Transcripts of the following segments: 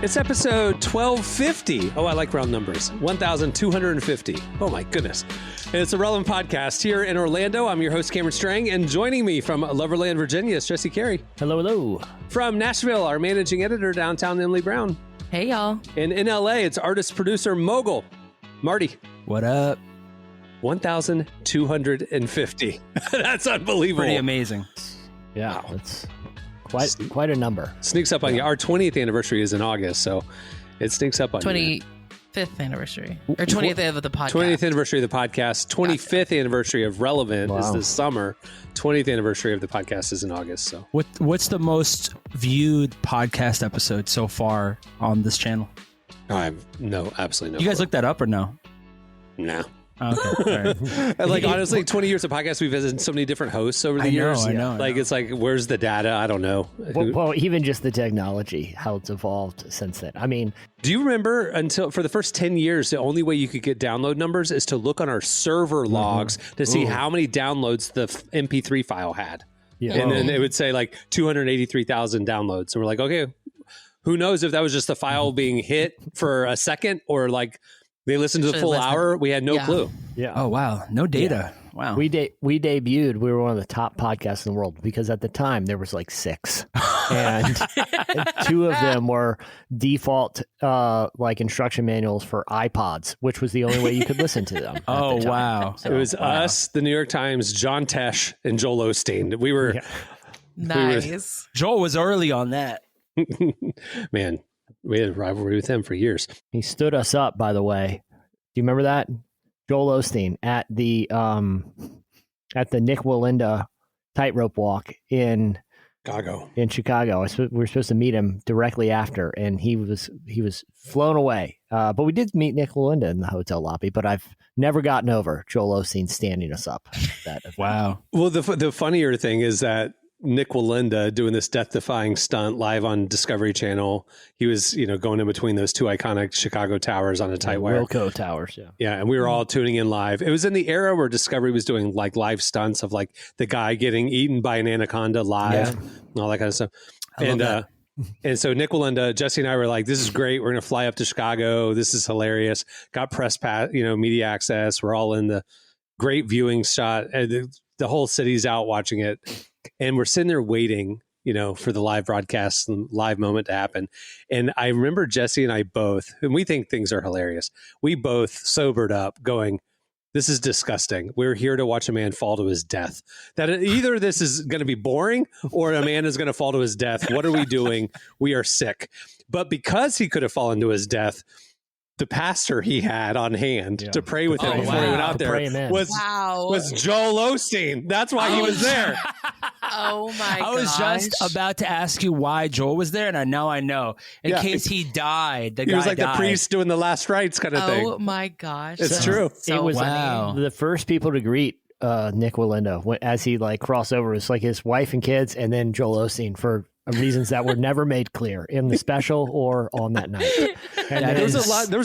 It's episode 1250. Oh, I like round numbers. 1,250. Oh, my goodness. And it's a relevant podcast here in Orlando. I'm your host, Cameron Strang, and joining me from Loverland, Virginia is Jesse Carey. Hello, hello. From Nashville, our managing editor downtown, Emily Brown. Hey, y'all. And in LA, it's artist, producer, mogul, Marty. What up? 1,250. That's unbelievable. Pretty amazing. Yeah, Wow. it's quite a number. Sneaks up on you. Our 20th anniversary is in August, so it sneaks up on you. 25th anniversary. Or 20th of the podcast. 20th anniversary of the podcast. 25th anniversary of Relevant is this summer. 20th anniversary of the podcast is in August. So What's the most viewed podcast episode so far on this channel? I have absolutely no. You guys clue. looked that up or no? No. Oh, okay. All right. And like honestly, 20 years of podcasts, we've visited so many different hosts over the years. I know. Like it's like, where's the data? I don't know. Well, even just the technology, how it's evolved since then. I mean, Do you remember until for the first 10 years, the only way you could get download numbers is to look on our server logs to see how many downloads the MP3 file had. yeah. And then it would say like 283,000 downloads. And we're like, okay, who knows if that was just the file being hit for a second or like they listened to the full hour. We had no clue. Yeah. Oh, wow. No data. Wow. We debuted. We were one of the top podcasts in the world because at the time there was like 6, and 2 of them were default like instruction manuals for iPods, which was the only way you could listen to them. Oh, wow. So, It was us, the New York Times, John Tesh, and Joel Osteen. We were, Nice. Joel was early on that. man, we had a rivalry with him for years. He stood us up. By the way, do you remember that? Joel Osteen at the Nik Wallenda tightrope walk in Chicago. We were supposed to meet him directly after, and he was flown away. But we did meet Nik Wallenda in the hotel lobby. But I've never gotten over Joel Osteen standing us up. That event. Wow. Well, the funnier thing is that Nik Wallenda doing this death-defying stunt live on Discovery Channel. He was, going in between those 2 iconic Chicago towers on a tight wire. Wilco Towers, yeah. Yeah, and we were all tuning in live. It was in the era where Discovery was doing like live stunts of like the guy getting eaten by an anaconda live and all that kind of stuff. And so Nik Wallenda, Jesse and I were like, this is great. We're going to fly up to Chicago. This is hilarious. Got press pass, media access. We're all in the great viewing shot. The whole city's out watching it. And we're sitting there waiting, for the live broadcast and live moment to happen. And I remember Jesse and I both, and we think things are hilarious. We both sobered up going, this is disgusting. We're here to watch a man fall to his death. That either this is going to be boring or a man is going to fall to his death. What are we doing? We are sick. But because he could have fallen to his death, the pastor he had on hand to pray with him before he went out there was Joel Osteen. That's why he was there. Oh my god! I was just about to ask you why Joel was there, and now I know. In case he died, he was like the priest doing the last rites kind of thing. Oh my gosh! It's true. It was the first people to greet Nik Wallenda as he like crossed over. It's like his wife and kids, and then Joel Osteen for reasons that were never made clear in the special or on that night. And there was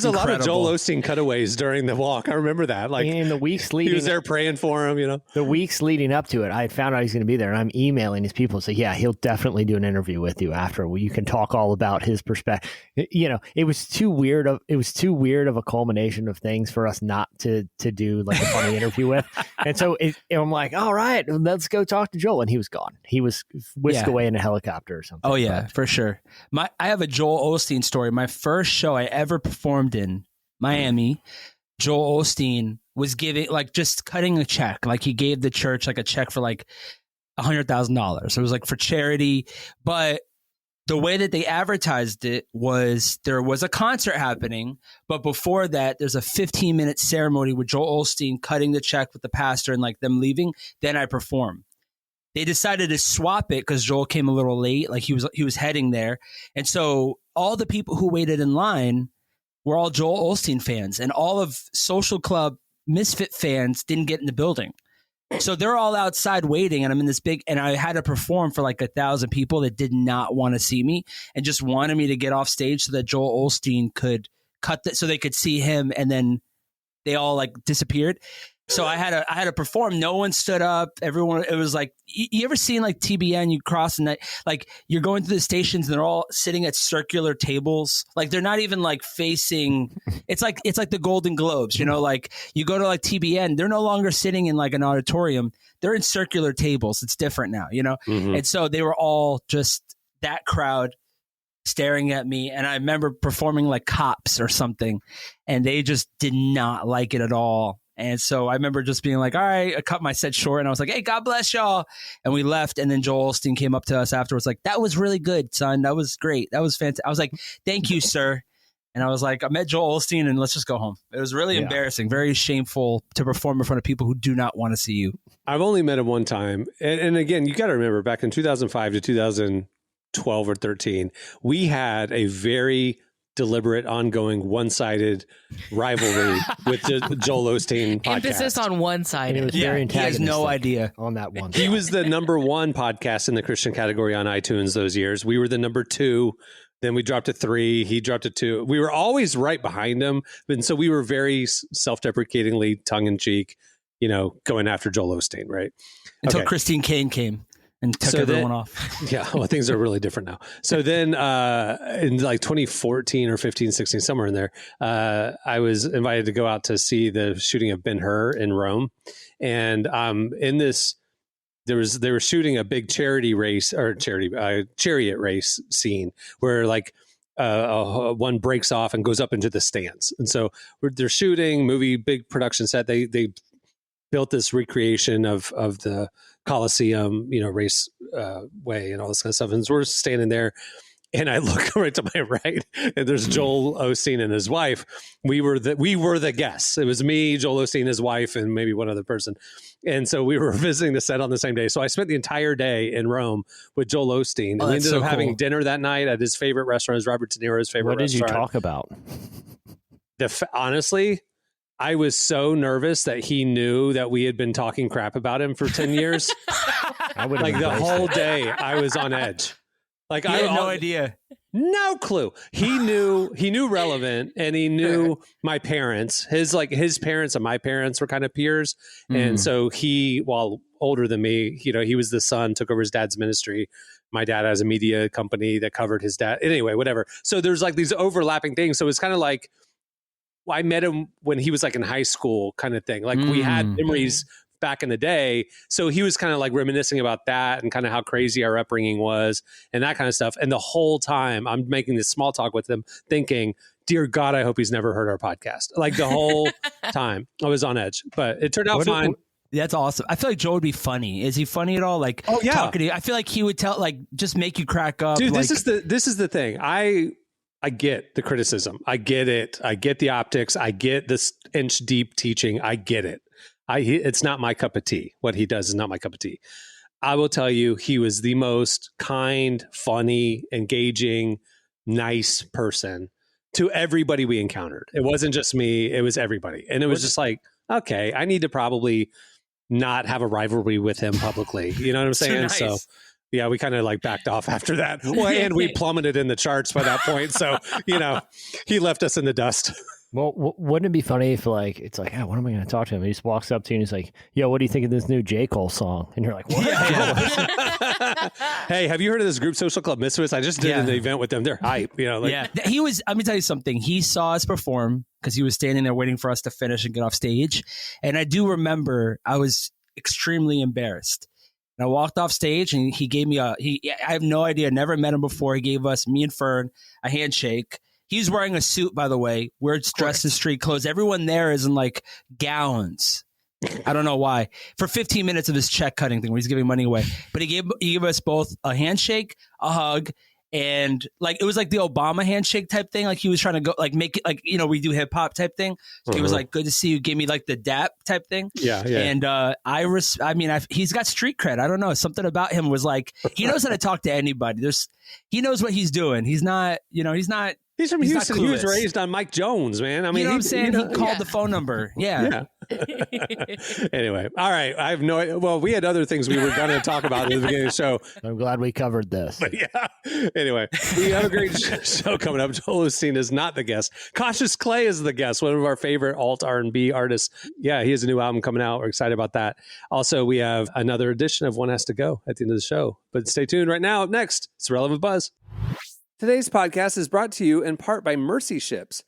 a lot of Joel Osteen cutaways during the walk. I remember that. Like in the weeks leading, he was there praying for him. The weeks leading up to it, I had found out he's going to be there, and I'm emailing his people and say, "Yeah, he'll definitely do an interview with you after. You can talk all about his perspective." It was too weird. It was too weird of a culmination of things for us not to do like a funny interview with. And so I'm like, "All right, let's go talk to Joel," and he was gone. He was whisked away in a helicopter or something. Oh yeah, for sure. I have a Joel Osteen story. My first show I ever performed in Miami, Joel Osteen was giving just cutting a check. Like he gave the church like a check for like $100,000. It was like for charity, but the way that they advertised it was there was a concert happening, but before that, there's a 15-minute ceremony with Joel Osteen cutting the check with the pastor and like them leaving. Then I perform. They decided to swap it because Joel came a little late, like he was heading there, and so all the people who waited in line were all Joel Osteen fans, and all of Social Club Misfit fans didn't get in the building. So they're all outside waiting, and I'm in this big, and I had to perform for like 1,000 people that did not want to see me and just wanted me to get off stage so that Joel Osteen could cut that, so they could see him, and then they all like disappeared. So I had to perform. No one stood up. Everyone. It was like you ever seen like TBN? You cross and like you're going through the stations and they're all sitting at circular tables. Like they're not even like facing. It's like the Golden Globes. You know, like you go to like TBN. They're no longer sitting in like an auditorium. They're in circular tables. It's different now. You know, and so they were all just that crowd staring at me. And I remember performing like Cops or something, and they just did not like it at all. And so I remember just being like, all right, I cut my set short and I was like, hey, God bless y'all. And we left. And then Joel Osteen came up to us afterwards, like, that was really good, son. That was great. That was fantastic. I was like, thank you, sir. And I was like, I met Joel Osteen and let's just go home. It was really embarrassing, very shameful to perform in front of people who do not want to see you. I've only met him one time. And again, you got to remember back in 2005 to 2012 or 13, we had a very deliberate, ongoing, one-sided rivalry with the Joel Osteen podcast. Emphasis on one-sided. He has no idea on that one. He was the number one podcast in the Christian category on iTunes those years. We were the number 2. Then we dropped to 3. He dropped to 2. We were always right behind him. And so we were very self-deprecatingly, tongue-in-cheek, you know, going after Joel Osteen, right? Until Christine Kane came and took everyone off. Yeah, well, things are really different now. So then in like 2014 or 15, 16, somewhere in there, I was invited to go out to see the shooting of Ben-Hur in Rome. And in this, they were shooting a big chariot race scene where like one breaks off and goes up into the stands. And so they're shooting big production set. They built this recreation of the Coliseum, you know, race way and all this kind of stuff. And so we're standing there and I look right to my right and there's Joel Osteen and his wife. We were the guests. It was me, Joel Osteen, his wife, and maybe one other person. And so we were visiting the set on the same day. So I spent the entire day in Rome with Joel Osteen. And we ended up having dinner that night at his favorite restaurant, is Robert De Niro's favorite restaurant. What did you talk about? Honestly, I was so nervous that he knew that we had been talking crap about him for 10 years. Like the whole day I was on edge. Like I had no idea. No clue. He knew Relevant and he knew my parents. His parents and my parents were kind of peers. And so he, while older than me, you know, he was the son, took over his dad's ministry. My dad has a media company that covered his dad. Anyway, whatever. So there's like these overlapping things. So it's kind of like, I met him when he was like in high school kind of thing. Like we had memories back in the day. So he was kind of like reminiscing about that and kind of how crazy our upbringing was and that kind of stuff. And the whole time I'm making this small talk with him thinking, dear God, I hope he's never heard our podcast. Like the whole time I was on edge, but it turned out fine. That's awesome. I feel like Joe would be funny. Is he funny at all? Like, talking to you? I feel like he would just make you crack up. Dude, this is the thing. I get the criticism. I get it. I get the optics. I get this inch deep teaching. I get it. It's not my cup of tea. What he does is not my cup of tea. I will tell you, he was the most kind, funny, engaging, nice person to everybody we encountered. It wasn't just me. It was everybody. And it was just like, okay, I need to probably not have a rivalry with him publicly. You know what I'm saying? Nice. So yeah, we kind of like backed off after that. Well, and we plummeted in the charts by that point. So, you know, he left us in the dust. Well, wouldn't it be funny if like, it's like, what am I going to talk to him? He just walks up to you and he's like, yo, what do you think of this new J. Cole song? And you're like, what? Yeah. Hey, have you heard of this group Social Club Misfits? I just did an event with them. They're hype. You know, like, he was, let me tell you something. He saw us perform because he was standing there waiting for us to finish and get off stage. And I do remember I was extremely embarrassed. And I walked off stage and he gave me I have no idea, never met him before. He gave us, me and Fern, a handshake. He's wearing a suit, by the way. We're dressed in street clothes. Everyone there is in like gowns. I don't know why. For 15 minutes of his check cutting thing where he's giving money away. But he gave us both a handshake, a hug, and like it was like the Obama handshake type thing. Like he was trying to go like make it like, you know, we do hip hop type thing. So he was like, good to see you. Give me like the dap type thing. Yeah. And he's got street cred. I don't know. Something about him was like, he knows how to talk to anybody. He knows what he's doing. He's not He's from He's Houston. not He was clueless. raised on Mike Jones, man. I mean, you know what I'm saying? He called Yeah. the phone number. Yeah. Anyway, all right. I have no idea. Well, we had other things we were going to talk about at the beginning of the show. I'm glad we covered this. But yeah. Anyway, we have a great show coming up. Joel Osteen is not the guest. Cautious Clay is the guest, one of our favorite alt R&B artists. Yeah, he has a new album coming out. We're excited about that. Also, we have another edition of One Has to Go at the end of the show. But stay tuned. Right now, up next, it's Relevant Buzz. Today's podcast is brought to you in part by Mercy Ships.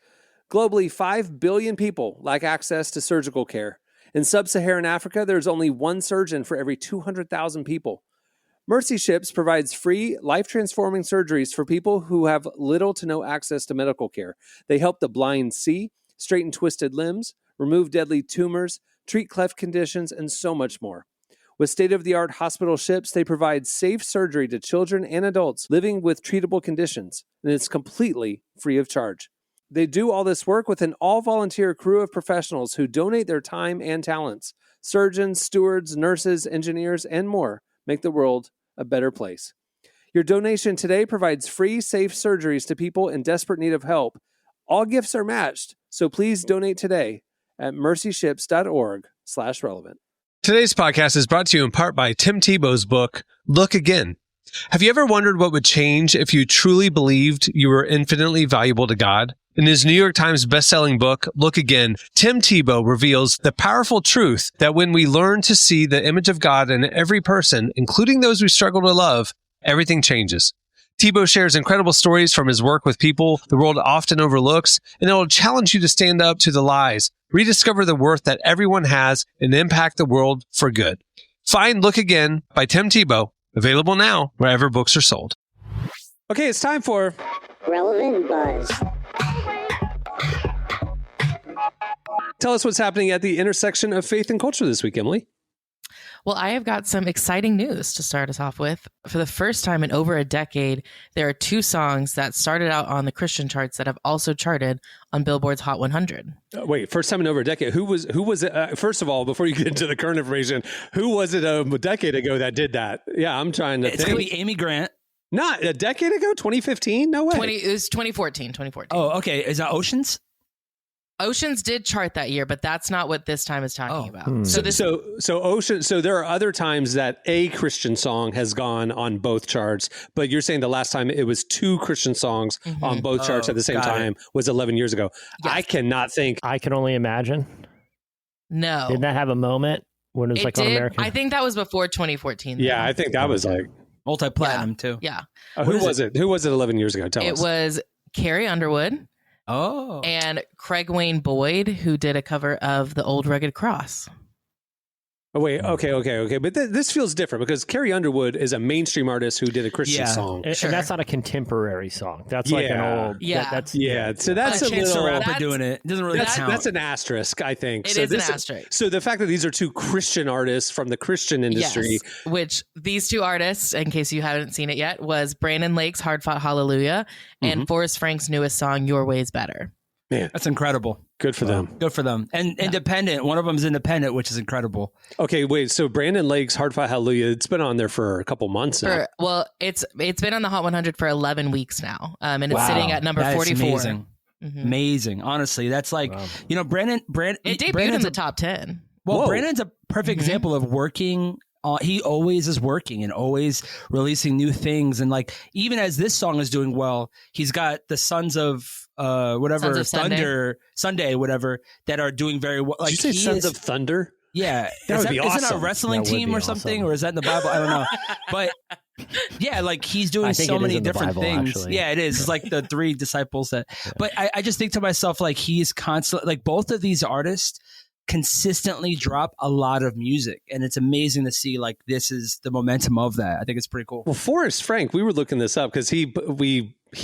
Globally, 5 billion people lack access to surgical care. In sub-Saharan Africa, there's only one surgeon for every 200,000 people. Mercy Ships provides free, life-transforming surgeries for people who have little to no access to medical care. They help the blind see, straighten twisted limbs, remove deadly tumors, treat cleft conditions, and so much more. With state-of-the-art hospital ships, they provide safe surgery to children and adults living with treatable conditions, and it's completely free of charge. They do all this work with an all-volunteer crew of professionals who donate their time and talents. Surgeons, stewards, nurses, engineers, and more make the world a better place. Your donation today provides free, safe surgeries to people in desperate need of help. All gifts are matched, so please donate today at mercyships.org/relevant. Today's podcast is brought to you in part by Tim Tebow's book, Look Again. Have you ever wondered what would change if you truly believed you were infinitely valuable to God? In his New York Times bestselling book, Look Again, Tim Tebow reveals the powerful truth that when we learn to see the image of God in every person, including those we struggle to love, everything changes. Tebow shares incredible stories from his work with people the world often overlooks, and it will challenge you to stand up to the lies, rediscover the worth that everyone has, and impact the world for good. Find Look Again by Tim Tebow, available now wherever books are sold. Okay, it's time for Relevant Buzz. Tell us what's happening at the intersection of faith and culture this week, Emily. Well, I have got some exciting news to start us off with. For the first time in over a decade, there are 2 songs that started out on the Christian charts that have also charted on Billboard's Hot 100. Wait, first time in over a decade. Who was it? First of all, before you get into the current information, who was it a decade ago that did that? Yeah, I'm trying to It's think. going to be Amy Grant. Not a decade ago? 2015? No way. It was 2014. Oh, okay. Is that Oceans? Oceans did chart that year, but that's not what this time is talking about. So Ocean. So there are other times that a Christian song has gone on both charts, but you're saying the last time it was 2 Christian songs on both charts at the same time was 11 years ago. Yes. I cannot think. I can only imagine. No. Didn't that have a moment when it was like on American? I think that was before 2014. Yeah, I think that was like Multi-platinum, too. Yeah. who was it? Who was it 11 years ago? Tell us. It was Carrie Underwood Oh. and Craig Wayne Boyd, who did a cover of The Old Rugged Cross. Oh, wait, okay. But this feels different because Carrie Underwood is a mainstream artist who did a Christian song. And that's not a contemporary song. That's like an old. Yeah. So that's a Chance the little. Rapper doing it. It doesn't really count. That's an asterisk, I think. It is an asterisk. So the fact that these are 2 Christian artists from the Christian industry. Yes, which these 2 artists, in case you haven't seen it yet, was Brandon Lake's Hard Fought Hallelujah and Forrest Frank's newest song, Your Way's Better. Man, That's incredible. good for them. Good for them. And independent. One of them is independent, which is incredible. Okay, wait. So Brandon Lake's Hard Fight Hallelujah, it's been on there for a couple months now. It's been on the Hot 100 for 11 weeks now, and it's sitting at number 44. Amazing. Amazing. Honestly, that's like, Brandon. It debuted Brandon's in the top 10. Well, Brandon's a perfect example of working. He always is working and always releasing new things. And like, even as this song is doing well, he's got the Sons of Thunder, Sunday, whatever, that are doing very well. Like, Did you say Sons of Thunder? Yeah. That would be Isn't awesome. a wrestling That would team be or something? awesome. Or is that in the Bible? I don't know. But yeah, like he's doing so many different things. Actually. Yeah, it is. It's like the 3 disciples that, but I just think to myself, like he's constantly, like both of these artists consistently drop a lot of music, and it's amazing to see like this is the momentum of that. I think it's pretty cool. Well, Forrest Frank, we were looking this up because he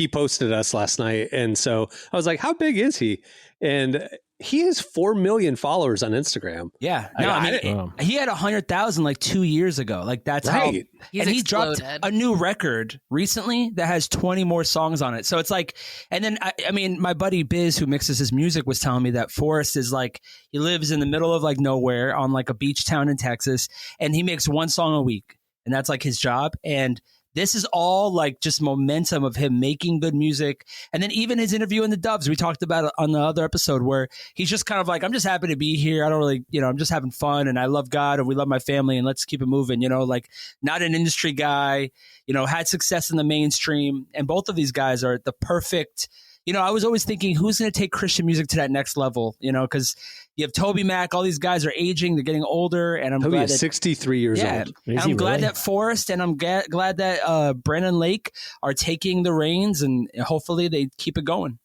posted us last night, and so I was like, "How big is he?" And he has 4 million followers on Instagram. Yeah, no, he had 100,000 like 2 years ago. Like that's how he dropped a new record recently that has 20 more songs on it. So it's like, and then I mean, my buddy Biz, who mixes his music, was telling me that Forrest is like, he lives in the middle of like nowhere on like a beach town in Texas, and he makes 1 song a week, and that's like his job. And this is all like just momentum of him making good music. And then even his interview in the Doves, we talked about it on the other episode, where he's just kind of like, I'm just happy to be here. I don't really, I'm just having fun, and I love God, and we love my family, and let's keep it moving. Like not an industry guy, had success in the mainstream. And both of these guys are the perfect, I was always thinking, who's going to take Christian music to that next level? Because you have Toby Mac, all these guys are aging, they're getting older, and I'm glad that 63 years old. And I'm glad that Forrest and I'm glad that Brennan Lake are taking the reins, and hopefully they keep it going.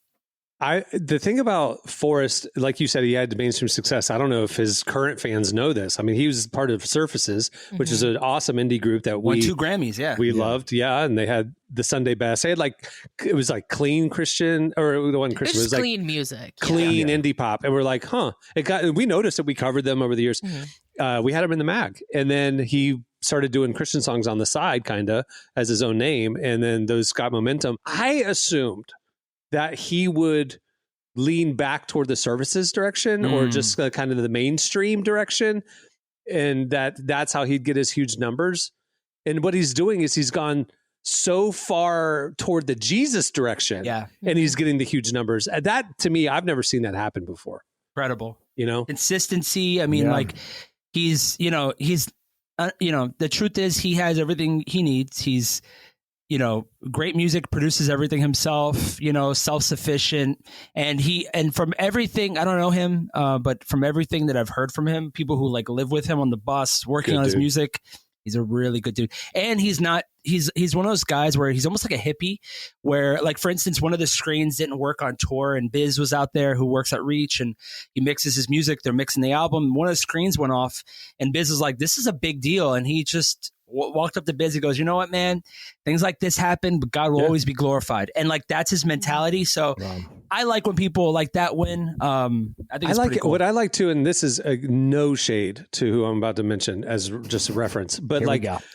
The thing about Forrest, like you said, he had mainstream success. I don't know if his current fans know this. I mean, he was part of Surfaces, which is an awesome indie group that won 2 Grammys. We loved. Yeah. And they had the Sunday Best. They had it was like clean Christian, or the one Christian. It was clean like music. Clean indie pop. And we're like, we noticed that we covered them over the years. We had him in the mag. And then he started doing Christian songs on the side, kind of as his own name. And then those got momentum. I assumed that he would lean back toward the Services direction, or just kind of the mainstream direction. And that's how he'd get his huge numbers. And what he's doing is he's gone so far toward the Jesus direction. Yeah. And he's getting the huge numbers. That, to me, I've never seen that happen before. Incredible. Consistency. I mean, he's the truth is he has everything he needs. He's, great music, produces everything himself, self-sufficient. And from everything, I don't know him, but from everything that I've heard from him, people who live with him on the bus, working on his music, he's a really good dude. And he's one of those guys where he's almost like a hippie, where for instance, one of the screens didn't work on tour, and Biz was out there, who works at Reach, and he mixes his music. They're mixing the album. One of the screens went off, and Biz is like, this is a big deal. And he just walked up to Biz. He goes, you know what, man, things like this happen, but God will always be glorified. And that's his mentality. So I like when people like that win. I think it's pretty cool. What I like too, and this is no shade to who I'm about to mention as just a reference, but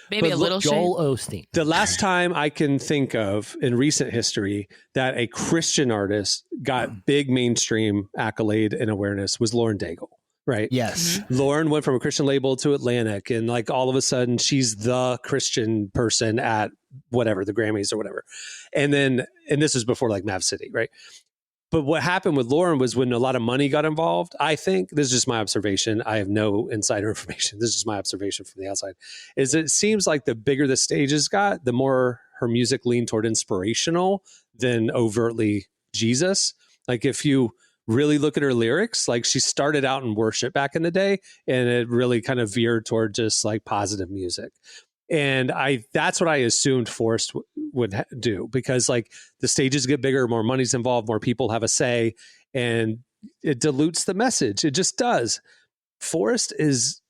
maybe a little Joel Osteen. The last time I can think of in recent history that a Christian artist got big mainstream accolade and awareness was Lauren Daigle. Right. Yes. Lauren went from a Christian label to Atlantic, and all of a sudden she's the Christian person at whatever, the Grammys or whatever. And this was before Mav City. Right. But what happened with Lauren was when a lot of money got involved, I think, this is just my observation, I have no insider information, this is just my observation from the outside, is it seems like the bigger the stages got, the more her music leaned toward inspirational than overtly Jesus. If you really look at her lyrics, she started out in worship back in the day, and it really kind of veered toward just positive music. And that's what I assumed Forrest would do, because the stages get bigger, more money's involved, more people have a say, and it dilutes the message. It just does. Forrest is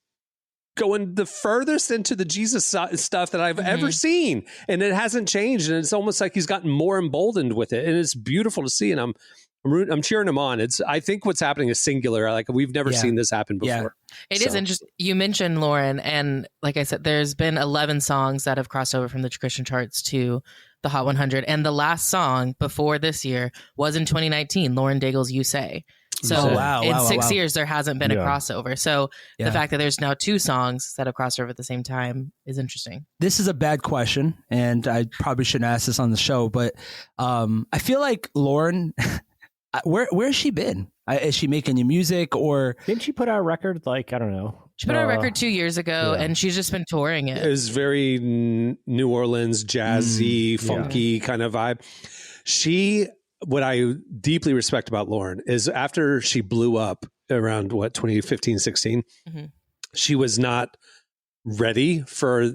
going the furthest into the Jesus stuff that I've ever seen, and it hasn't changed. And it's almost like he's gotten more emboldened with it, and it's beautiful to see. And I'm cheering him on. I think what's happening is singular. We've never seen this happen before. Yeah. It is interesting. You mentioned Lauren, and like I said, there's been 11 songs that have crossed over from the Christian charts to the Hot 100. And the last song before this year was in 2019, Lauren Daigle's You Say. So in 6 years, there hasn't been a crossover. So the fact that there's now 2 songs that have crossed over at the same time is interesting. This is a bad question, and I probably shouldn't ask this on the show, but I feel like Lauren... Where's she been? Is she making new music, or didn't she put out a record? I don't know. She put out a record 2 years ago, and she's just been touring it. It was very New Orleans, jazzy, funky kind of vibe. What I deeply respect about Lauren is after she blew up around 2015, 16, she was not ready for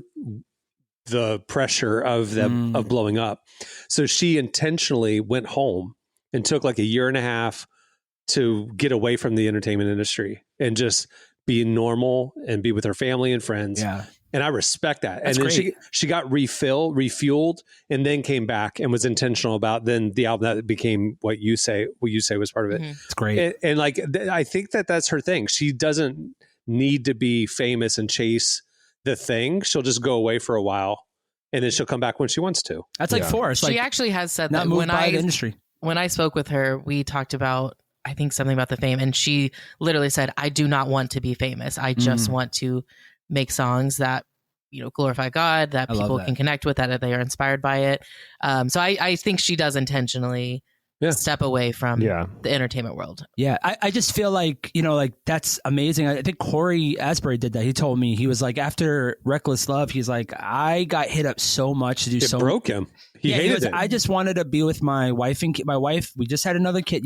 the pressure of blowing up. So she intentionally went home and took a year and a half to get away from the entertainment industry and just be normal and be with her family and friends. Yeah. And I respect that. That's and then great. she got refueled, and then came back and was intentional about then the album that became What You Say was part of it. It's great. And I think that's her thing. She doesn't need to be famous and chase the thing. She'll just go away for a while, and then she'll come back when she wants to. That's Forrest. She actually has said not that moved by the industry. When I spoke with her, we talked about, I think, something about the fame, and she literally said, I do not want to be famous. I just want to make songs that, glorify God, that people can connect with, that they are inspired by it. So I think she does intentionally step away from the entertainment world. Yeah, I just feel like, that's amazing. I think Corey Asbury did that. He told me, he was like, after Reckless Love, he's like, I got hit up so much to do it broke him. He hated it. I just wanted to be with my wife and my wife. We just had another kid,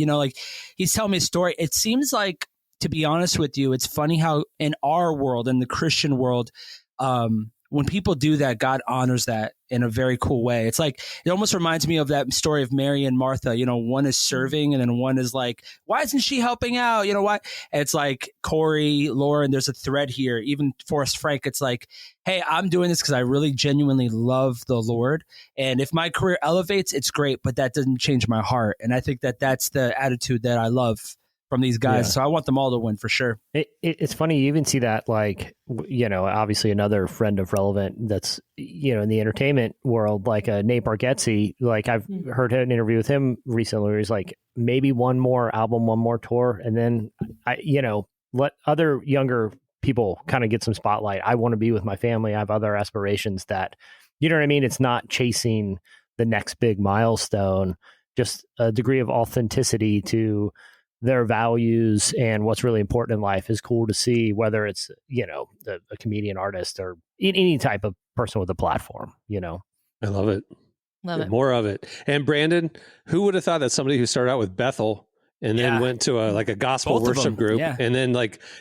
he's telling me a story. It seems like, to be honest with you, it's funny how in our world, in the Christian world, when people do that, God honors that in a very cool way. It's like, it almost reminds me of that story of Mary and Martha. One is serving and then one is like, why isn't she helping out? Why? And it's like Corey, Lauren, there's a thread here. Even Forrest, Frank, it's like, hey, I'm doing this because I really genuinely love the Lord. And if my career elevates, it's great, but that doesn't change my heart. And I think that that's the attitude that I love from these guys. Yeah. So I want them all to win for sure. It's funny. You even see that, obviously another friend of Relevant that's, in the entertainment world, like Nate Bargatze, I've heard an interview with him recently where he's like, maybe one more album, one more tour. And then let other younger people kind of get some spotlight. I want to be with my family. I have other aspirations that, you know what I mean? It's not chasing the next big milestone, just a degree of authenticity to their values and what's really important in life is cool to see, whether it's, a comedian, artist, or any type of person with a platform, I love it. Love it. More of it. And Brandon, who would have thought that somebody who started out with Bethel and then went to a gospel worship group and then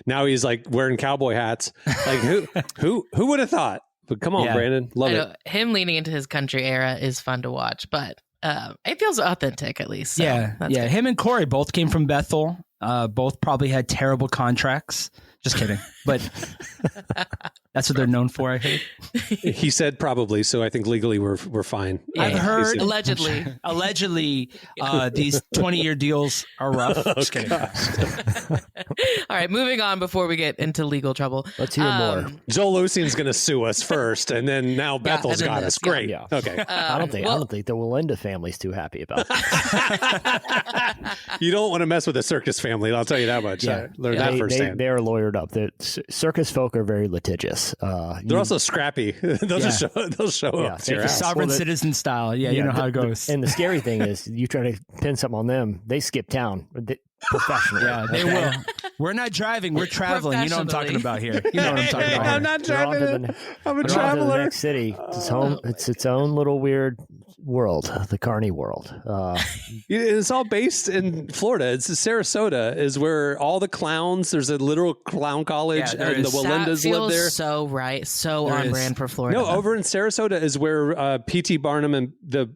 now he's wearing cowboy hats. Who would have thought? But come on, Brandon. Love it. Him leaning into his country era is fun to watch, but it feels authentic at least. So Good. Him and Corey both came from Bethel. Both probably had terrible contracts. Just kidding. But that's what they're known for, I think. He said probably, so I think legally we're fine. Yeah. I've heard allegedly these 20-year deals are rough. Just kidding. All right, moving on before we get into legal trouble. Let's hear more. Joel Osteen's going to sue us first, and then now Bethel's got us. Great. Yeah. Okay. I don't think the Wallenda family's too happy about that. You don't want to mess with the circus family. I'll tell you that much. I learned that firsthand. They're lawyered up. The circus folk are very litigious. They're also scrappy. They'll show up to your house. Sovereign citizen style. Yeah, you know how it goes. And the scary thing is, you try to pin something on them, they skip town professionally. Yeah, they will. We're not driving. We're traveling. You know what I'm talking about here. You know what I'm talking about. I'm not driving. I'm a traveler. To the next city. It's its own little weird world, the Carney world. It's all based in Florida. It's Sarasota is where all the clowns. There's a literal clown college, and the Wallendas live there. So right, so there on brand for Florida. No, over in Sarasota is where P.T. Barnum and the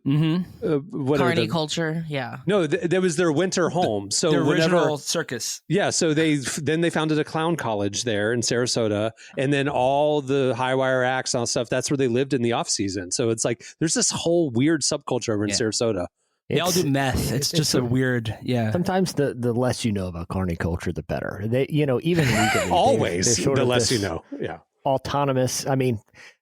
Carney culture. Yeah. No, that was their winter home. So the original circus. Yeah. So they founded a clown college there in Sarasota, and then all the high wire acts and all stuff. That's where they lived in the off season. So it's like there's this whole weird subculture over in Sarasota. They all do meth. It's just a weird, Sometimes the less you know about Carney culture, the better. They, even legally, always the less you know. Yeah. Autonomous. I mean,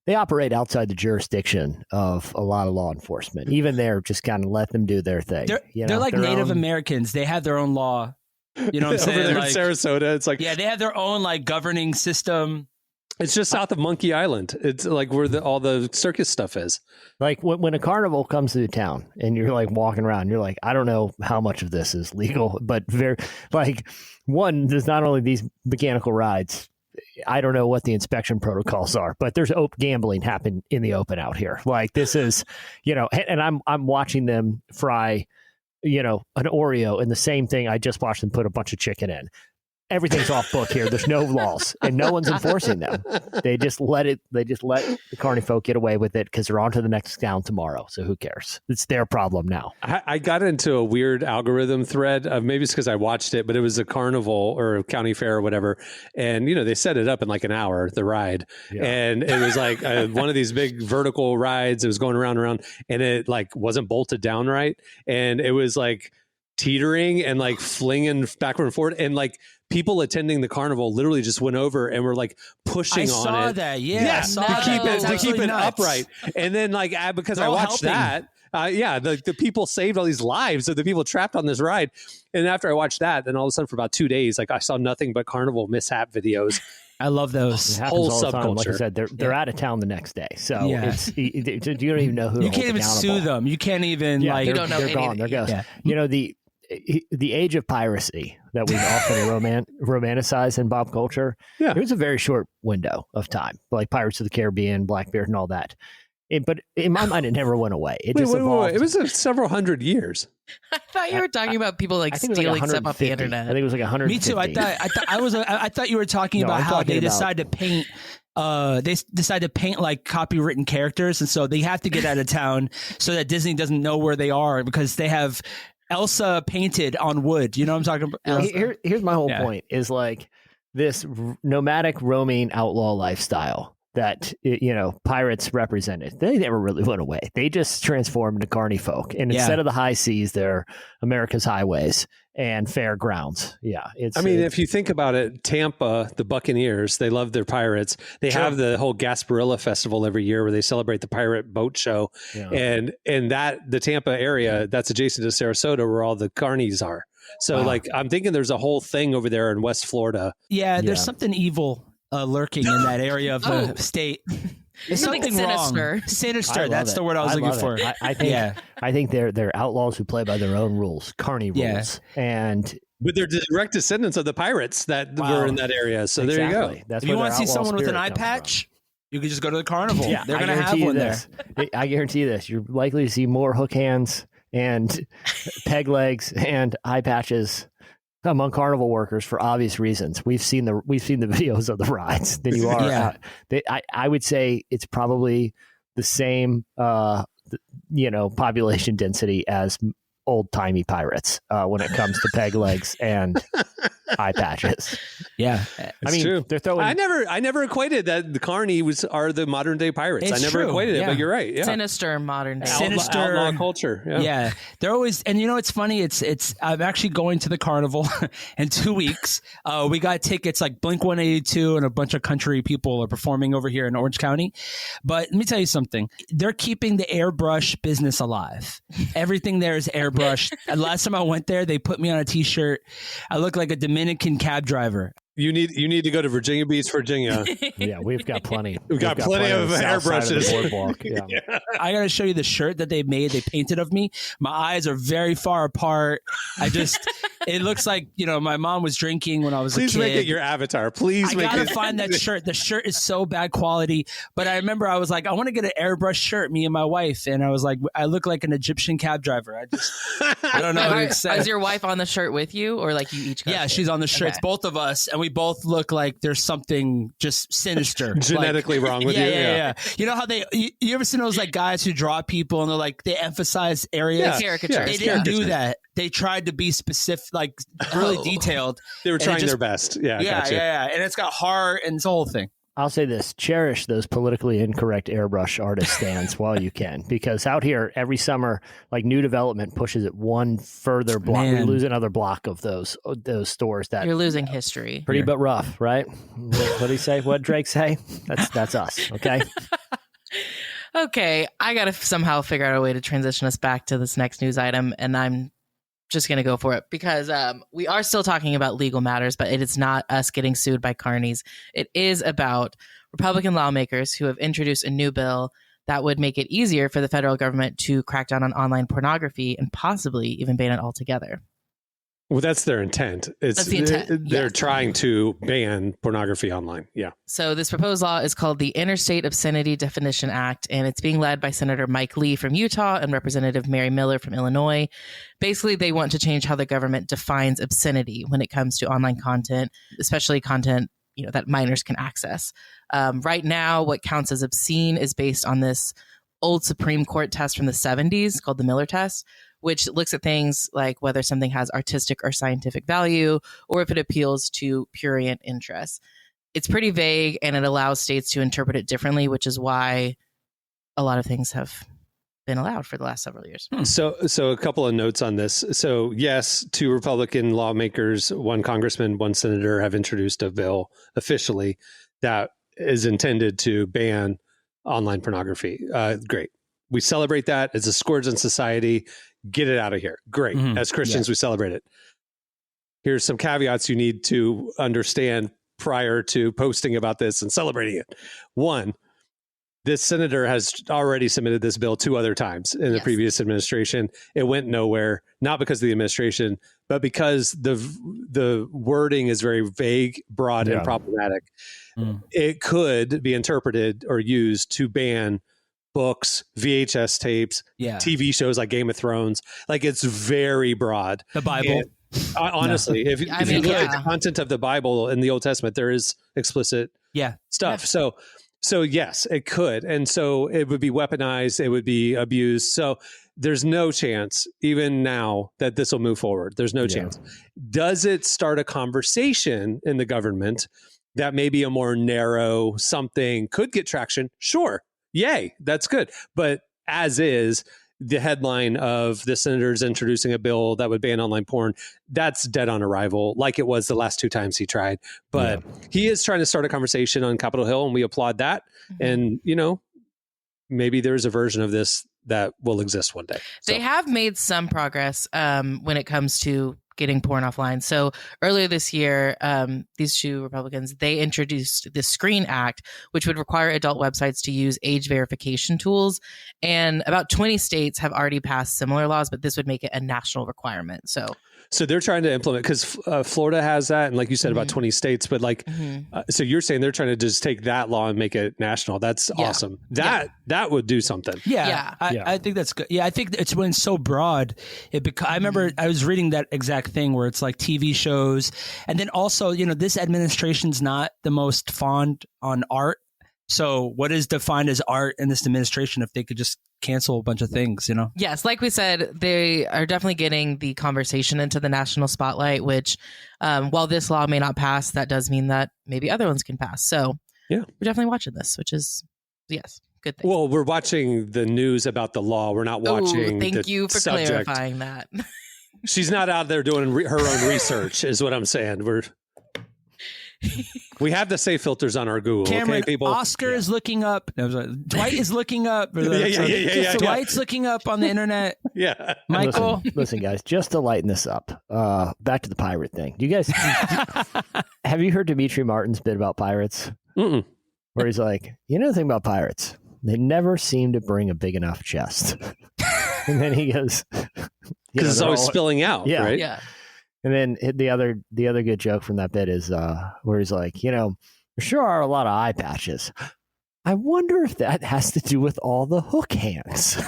they operate outside the jurisdiction of a lot of law enforcement. Even there, just kind of let them do their thing. They're like Native Americans. They have their own law. You know what I'm saying? Over there in Sarasota, it's like they have their own governing system. It's just south of Monkey Island. It's like where all the circus stuff is. Like when a carnival comes to town and you're walking around, you're like, I don't know how much of this is legal, but one, there's not only these mechanical rides. I don't know what the inspection protocols are, but there's gambling happen in the open out here. This is, and I'm watching them fry, an Oreo, and the same thing. I just watched them put a bunch of chicken in. Everything's off book here. There's no laws, and no one's enforcing them. They just let the Carney folk get away with it because they're on to the next town tomorrow. So who cares? It's their problem now. I got into a weird algorithm thread. Maybe it's because I watched it, but it was a carnival or a county fair or whatever. And, they set it up in an hour, the ride. Yeah. And it was one of these big vertical rides. It was going around and around, and it wasn't bolted down right. And it was teetering and flinging backward and forward. And people attending the carnival literally just went over and were pushing on it. I saw that. Yeah. To keep it upright. And then because I watched that, the people saved all these lives of the people trapped on this ride. And after I watched that, then all of a sudden for about 2 days, I saw nothing but carnival mishap videos. I love those. It happens Whole all the time. Like I subculture. said, they're out of town the next day, so Yeah. you don't even know who. You can't even sue them. You can't even Yeah, like. You don't know they're gone. anything. They're ghosts. Yeah. You know the age of piracy that we've often romanticized in pop culture. Yeah. It was a very short window of time, like Pirates of the Caribbean, Blackbeard, and all that. But in my mind, it never went away. It just evolved. It was several hundred years. I thought you were talking about people like I think it was like stealing stuff off the 150. internet. I think it was like 150. Me too. I thought you were talking No, about I'm how talking they about- decide to paint. They decide to paint like copywritten characters, and so they have to get out of town so that Disney doesn't know where they are because they have Elsa painted on wood. You know what I'm talking about? Elsa. Here's my whole Yeah. point: is like this nomadic, roaming outlaw lifestyle that pirates represented. They never really went away. They just transformed into carny folk, and instead of the high seas, they're America's highways and fairgrounds. Yeah, If you think about it, Tampa, the Buccaneers, they love their pirates. They have the whole Gasparilla Festival every year where they celebrate the pirate boat show, and that the Tampa area that's adjacent to Sarasota where all the carnies are. So I'm thinking there's a whole thing over there in West Florida. Yeah, there's something evil lurking in that area of the state. There's Something something sinister. wrong. Sinister. I love That's it. the word I was looking love for. it. I think they're outlaws who play by their own rules, carny rules, and But they're direct descendants of the pirates that were in that area. So there you go. That's If you where want to their see outlaw someone with an spirit eye comes patch, you can just go to the carnival. from. Yeah, They're I going to have guarantee you one there. this. I guarantee you this. You're likely to see more hook hands and peg legs and eye patches among carnival workers for obvious reasons. We've seen the videos of the rides than you are. Yeah. I would say it's probably the same population density as old timey pirates when it comes to peg legs and eye patches. Yeah. It's true. They're throwing. I never equated that the carny are the modern day pirates. It's I never true. equated it, but you're right. Yeah. Sinister modern day. Sinister. Outlaw culture. Yeah. They're always, and it's funny. It's I'm actually going to the carnival in 2 weeks. We got tickets like Blink 182 and a bunch of country people are performing over here in Orange County. But let me tell you something. They're keeping the airbrush business alive. Everything there is airbrushed. Last time I went there, they put me on a t-shirt. I look like a Dominican cab driver. You need to go to Virginia Beach, Virginia. Yeah, we've got plenty. We've got plenty of the south side of the airbrushes. boardwalk. Yeah. I got to show you the shirt that they made. They painted of me. My eyes are very far apart. It looks like, my mom was drinking when I was Please a kid. make it your avatar. Please I make gotta it. find that shirt. The shirt is so bad quality. But I remember I was like, I want to get an airbrush shirt, me and my wife. And I was like, I look like an Egyptian cab driver. I don't know what to say. Is your wife on the shirt with you, or like you each? Yeah, she's on the shirt. Okay. It's both of us, and we both look like there's something just sinister, Genetically wrong with you. Yeah. You know how you ever seen those like guys who draw people and they're like they emphasize areas? Caricatures. They didn't do that. They tried to be specific, like really detailed. They were And it trying just- their best. Yeah, gotcha. yeah. And it's got heart and it's the whole thing. I'll say this: cherish those politically incorrect airbrush artist stands while you can, because out here every summer, like new development pushes it one further block. We Man. lose another block of those stores that You're losing history. pretty but rough, right? What did he say? What did Drake say? That's us. Okay. Okay, I got to somehow figure out a way to transition us back to this next news item, and I'm just going to go for it because we are still talking about legal matters, but it is not us getting sued by carnies. It is about Republican lawmakers who have introduced a new bill that would make it easier for the federal government to crack down on online pornography and possibly even ban it altogether. Well, that's their intent. That's the intent, They're yes. trying to ban pornography online. Yeah. So this proposed law is called the Interstate Obscenity Definition Act, and it's being led by Senator Mike Lee from Utah and Representative Mary Miller from Illinois. Basically, they want to change how the government defines obscenity when it comes to online content, especially content that minors can access. Right now, what counts as obscene is based on this old Supreme Court test from the 70s called the Miller test, which looks at things like whether something has artistic or scientific value or if it appeals to prurient interests. It's pretty vague and it allows states to interpret it differently, which is why a lot of things have been allowed for the last several years. So a couple of notes on this. So yes, 2 Republican lawmakers, 1 congressman, 1 senator have introduced a bill officially that is intended to ban online pornography. Great. We celebrate that. It's a scourge on society. Get it out of here. Great. Mhm. As Christians, we celebrate it. Here's some caveats you need to understand prior to posting about this and celebrating it. One, this senator has already submitted this bill 2 other times in the previous administration. It went nowhere, not because of the administration, but because the wording is very vague, broad, and problematic. It could be interpreted or used to ban books, VHS tapes, TV shows like Game of Thrones. Like, it's very broad. The Bible. And, honestly, if you look at the content of the Bible in the Old Testament, there is explicit stuff. So yes, it could. And so it would be weaponized. It would be abused. So there's no chance, even now, that this will move forward. There's no chance. Does it start a conversation in the government that maybe a more narrow something could get traction? Sure. Yay. That's good. But as is, the headline of the senators introducing a bill that would ban online porn, that's dead on arrival, like it was the last 2 times he tried. But he is trying to start a conversation on Capitol Hill, and we applaud that. And, maybe there's a version of this that will exist one day. They have made some progress when it comes to getting porn offline. So earlier this year, these 2 Republicans, they introduced the Screen Act, which would require adult websites to use age verification tools. And about 20 states have already passed similar laws, but this would make it a national requirement. So they're trying to implement, because Florida has that, and like you said, about 20 states. But so you're saying they're trying to just take that law and make it national. That's awesome. That would do something. I think that's good. Yeah, I think it's when it's so broad. I remember I was reading that exact thing where it's like TV shows, and then also this administration's not the most fond on art. So what is defined as art in this administration if they could just cancel a bunch of things, Yes, like we said, they are definitely getting the conversation into the national spotlight, which while this law may not pass, that does mean that maybe other ones can pass. So we're definitely watching this, which is, good thing. Well, we're watching the news about the law. We're not watching thank you for subject. clarifying that. She's not out there doing her own research, is what I'm saying. We have the safe filters on our Google. Cameron, okay, people. Oscar is looking up. Dwight is looking up. Dwight's looking up on the internet. Yeah. Michael. Listen, guys, just to lighten this up, back to the pirate thing. Do you guys have you heard Demetri Martin's bit about pirates? Mm-mm. Where he's like, the thing about pirates, they never seem to bring a big enough chest. And then he goes, because it's always spilling out, right? Yeah. And then the other good joke from that bit is where he's like, there sure are a lot of eye patches. I wonder if that has to do with all the hook hands.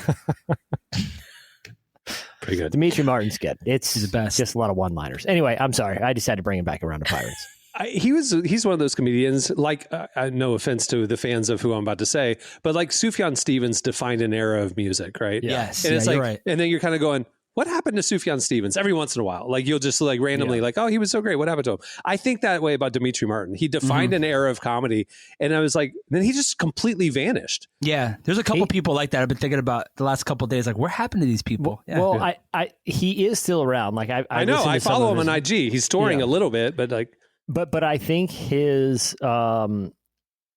Pretty good. Demetri Martin's good. He's the best. Just a lot of one-liners. Anyway, I'm sorry. I decided to bring him back around to pirates. He's one of those comedians, like, no offense to the fans of who I'm about to say, but like Sufjan Stevens defined an era of music, right? Yes. And it's you're like, right. And then you're kind of going, what happened to Sufjan Stevens? Every once in a while, like, you'll just like randomly like, oh, he was so great. What happened to him? I think that way about Demetri Martin. He defined an era of comedy, and I was like, then he just completely vanished. Yeah, there's a couple people like that I've been thinking about the last couple of days. Like, what happened to these people? He is still around. Like, I know. I follow him on IG. He's touring a little bit, but like, but I think his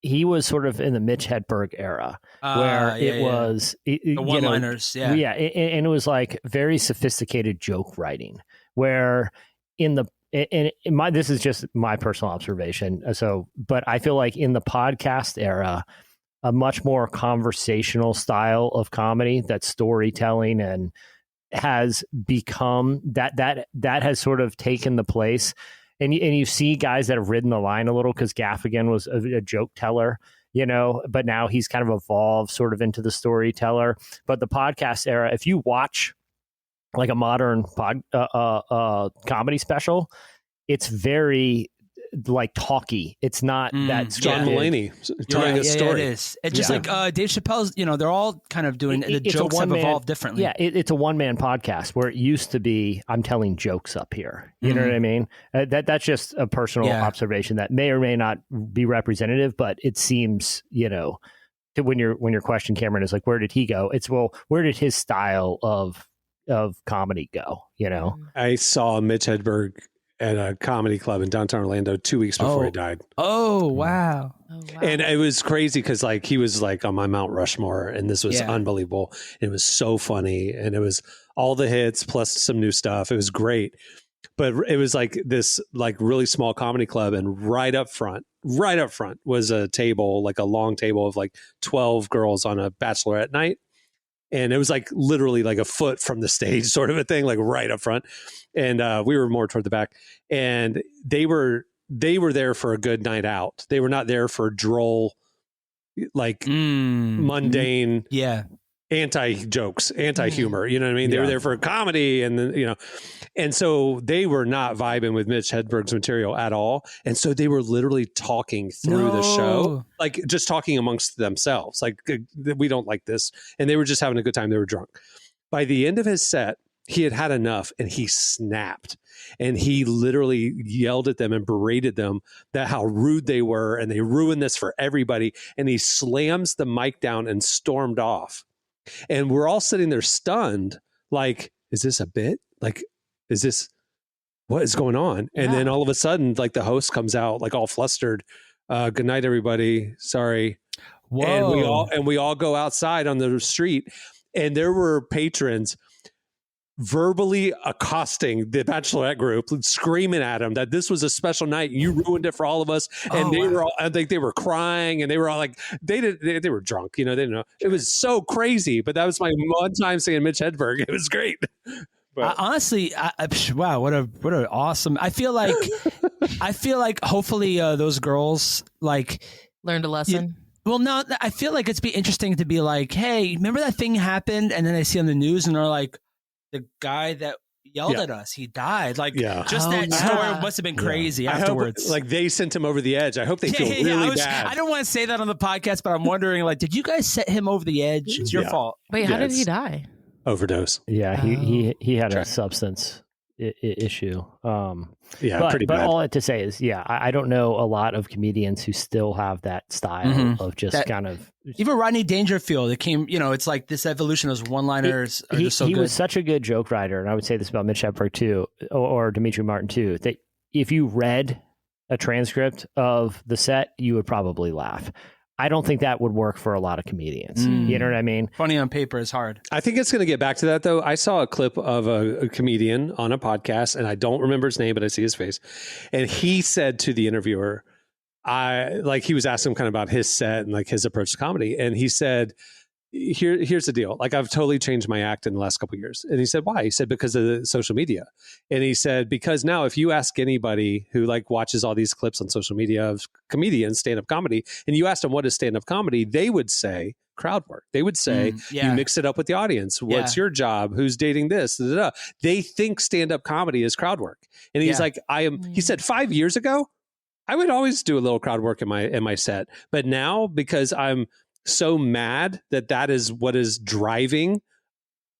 he was sort of in the Mitch Hedberg era where it was the one-liners, and it was like very sophisticated joke writing. Where this is just my personal observation. But I feel like in the podcast era, a much more conversational style of comedy, that storytelling and has become that has sort of taken the place. And you see guys that have ridden the line a little, because Gaffigan was a joke teller, but now he's kind of evolved sort of into the storyteller. But the podcast era, if you watch like a modern comedy special, it's very like talky. It's not that John Mulaney telling a story. It is. It's just like Dave Chappelle's, they're all kind of doing the jokes have evolved differently. Yeah, it's a one-man podcast where it used to be, I'm telling jokes up here. You know what I mean? That's just a personal observation that may or may not be representative, but it seems, when your question, Cameron, is like, where did he go? It's, well, where did his style of comedy go? I saw Mitch Hedberg at a comedy club in downtown Orlando 2 weeks before he died. Oh, wow. And it was crazy because like he was like on my Mount Rushmore, and this was unbelievable. It was so funny, and it was all the hits plus some new stuff. It was great. but it was like this like really small comedy club, and right up front was a table, like a long table of like 12 girls on a bachelorette night. And it was like literally like a foot from the stage sort of a thing, like right up front. And we were more toward the back, and they were there for a good night out. They were not there for droll, like mundane, anti-jokes, anti-humor. You know what I mean? They were there for comedy, and then, and so they were not vibing with Mitch Hedberg's material at all. And so they were literally talking through the show, like just talking amongst themselves, like, we don't like this. And they were just having a good time. They were drunk. By the end of his set, he had had enough, and he snapped, and he literally yelled at them and berated them that how rude they were, and they ruined this for everybody. And he slams the mic down and stormed off. And we're all sitting there stunned, like, is this a bit? Like, is this, what is going on? And then all of a sudden, like, the host comes out, like, all flustered. Good night, everybody. Sorry. Whoa. And we all go outside on the street, and there were patrons verbally accosting the Bachelorette group, screaming at them that this was a special night. You ruined it for all of us. And were all, I think they were crying, and they were all like, they were drunk, they didn't know. It was so crazy, but that was my one time seeing Mitch Hedberg. It was great. Honestly, wow, what an awesome, I feel like hopefully those girls like learned a lesson. Well, no, I feel like it'd be interesting to be like, hey, remember that thing happened? And then they see on the news and they're like, the guy that yelled at us, he died. Like, just that story must have been crazy afterwards. I hope, like, they sent him over the edge. I hope they feel really bad. I don't want to say that on the podcast, but I'm wondering, like, did you guys set him over the edge? It's your fault. Wait, how did he die? Overdose. Yeah, he had a substance issue. Pretty bad. But all I have to say is, I don't know a lot of comedians who still have that style of just kind of. Even Rodney Dangerfield, it came, it's like this evolution of one-liners are just so good. He was such a good joke writer, and I would say this about Mitch Hedberg too, or Dimitri Martin too, that if you read a transcript of the set, you would probably laugh. I don't think that would work for a lot of comedians. You know what I mean? Funny on paper is hard. I think it's going to get back to that, though. I saw a clip of a comedian on a podcast, and I don't remember his name, but I see his face. And he said to the interviewer, he was asking him kind of about his set and like his approach to comedy. And he said, here's the deal. Like, I've totally changed my act in the last couple of years. And he said, why? He said, because of the social media. And he said, because now if you ask anybody who like watches all these clips on social media of comedians, stand-up comedy, and you ask them what is stand-up comedy, they would say crowd work. They would say, you mix it up with the audience. What's your job? Who's dating this? Da, da, da. They think stand-up comedy is crowd work. And he's like, he said 5 years ago, I would always do a little crowd work in my set. But now, because I'm so mad that is what is driving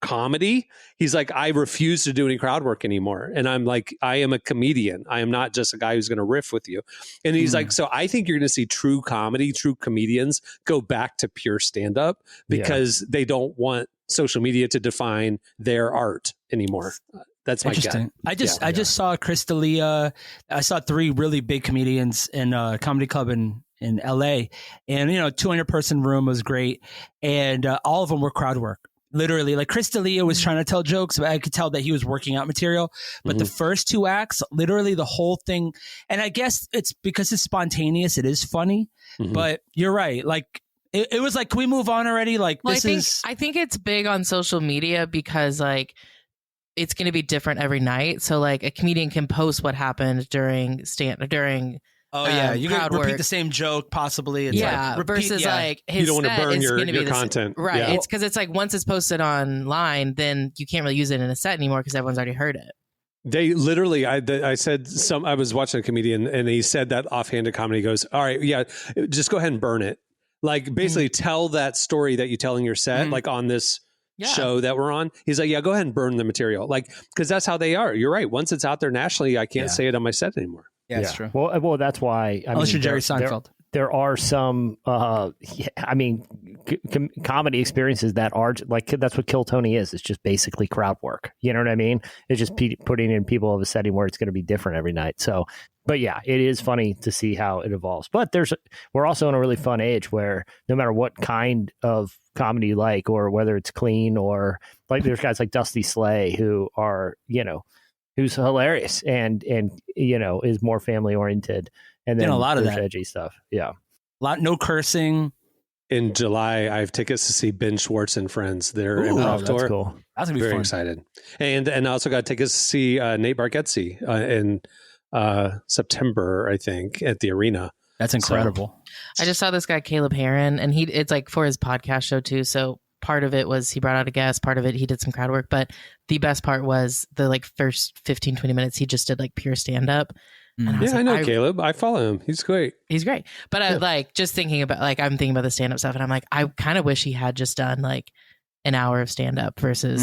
comedy, he's like, I refuse to do any crowd work anymore. And I'm like, I am a comedian. I am not just a guy who's going to riff with you. And he's like, so I think you're going to see true comedy, true comedians go back to pure stand-up because they don't want social media to define their art anymore. That's my gut. I just saw Chris D'Elia. I saw 3 really big comedians in a comedy club in LA, and 200-person room was great, and all of them were crowd work. Literally, like Chris D'Elia was trying to tell jokes, but I could tell that he was working out material. But the first 2 acts, literally the whole thing, and I guess it's because it's spontaneous, it is funny. But you're right, like it was like, can we move on already? Like, I think it's big on social media because like it's going to be different every night. So like a comedian can post what happened during. You can repeat the same joke possibly. It's versus like his you don't want to burn your be content, right? Yeah. It's because it's like once it's posted online, then you can't really use it in a set anymore because everyone's already heard it. They literally, I said I was watching a comedian and he said that offhanded comedy. He goes, all right, just go ahead and burn it. Like basically tell that story that you tell in your set, like on this show that we're on. He's like, go ahead and burn the material. Like, because that's how they are. You're right. Once it's out there nationally, I can't say it on my set anymore. Yeah, that's true. Well, that's why. Unless you're Jerry Seinfeld. There are some, comedy experiences that are like, that's what Kill Tony is. It's just basically crowd work. You know what I mean? It's just putting in people of a setting where it's going to be different every night. So, but yeah, it is funny to see how it evolves. But we're also in a really fun age where no matter what kind of comedy you like, or whether it's clean or like, there's guys like Dusty Slay who are, who's hilarious and is more family oriented. And then a lot of that edgy stuff. Yeah. No cursing. In July, I have tickets to see Ben Schwartz and Friends. Their improv tour. That's cool. That's gonna be very fun. excited. And I also got tickets to see Nate Bargatze in September, I think, at the Arena. That's incredible. I just saw this guy, Caleb Heron, and it's like for his podcast show too. So part of it was he brought out a guest, part of it he did some crowd work, but the best part was the like first 15, 20 minutes he just did like pure stand up. Yeah, I know Caleb. I follow him. He's great. He's great. But I like just thinking about I'm thinking about the stand up stuff and I'm like, I kind of wish he had just done like an hour of stand up versus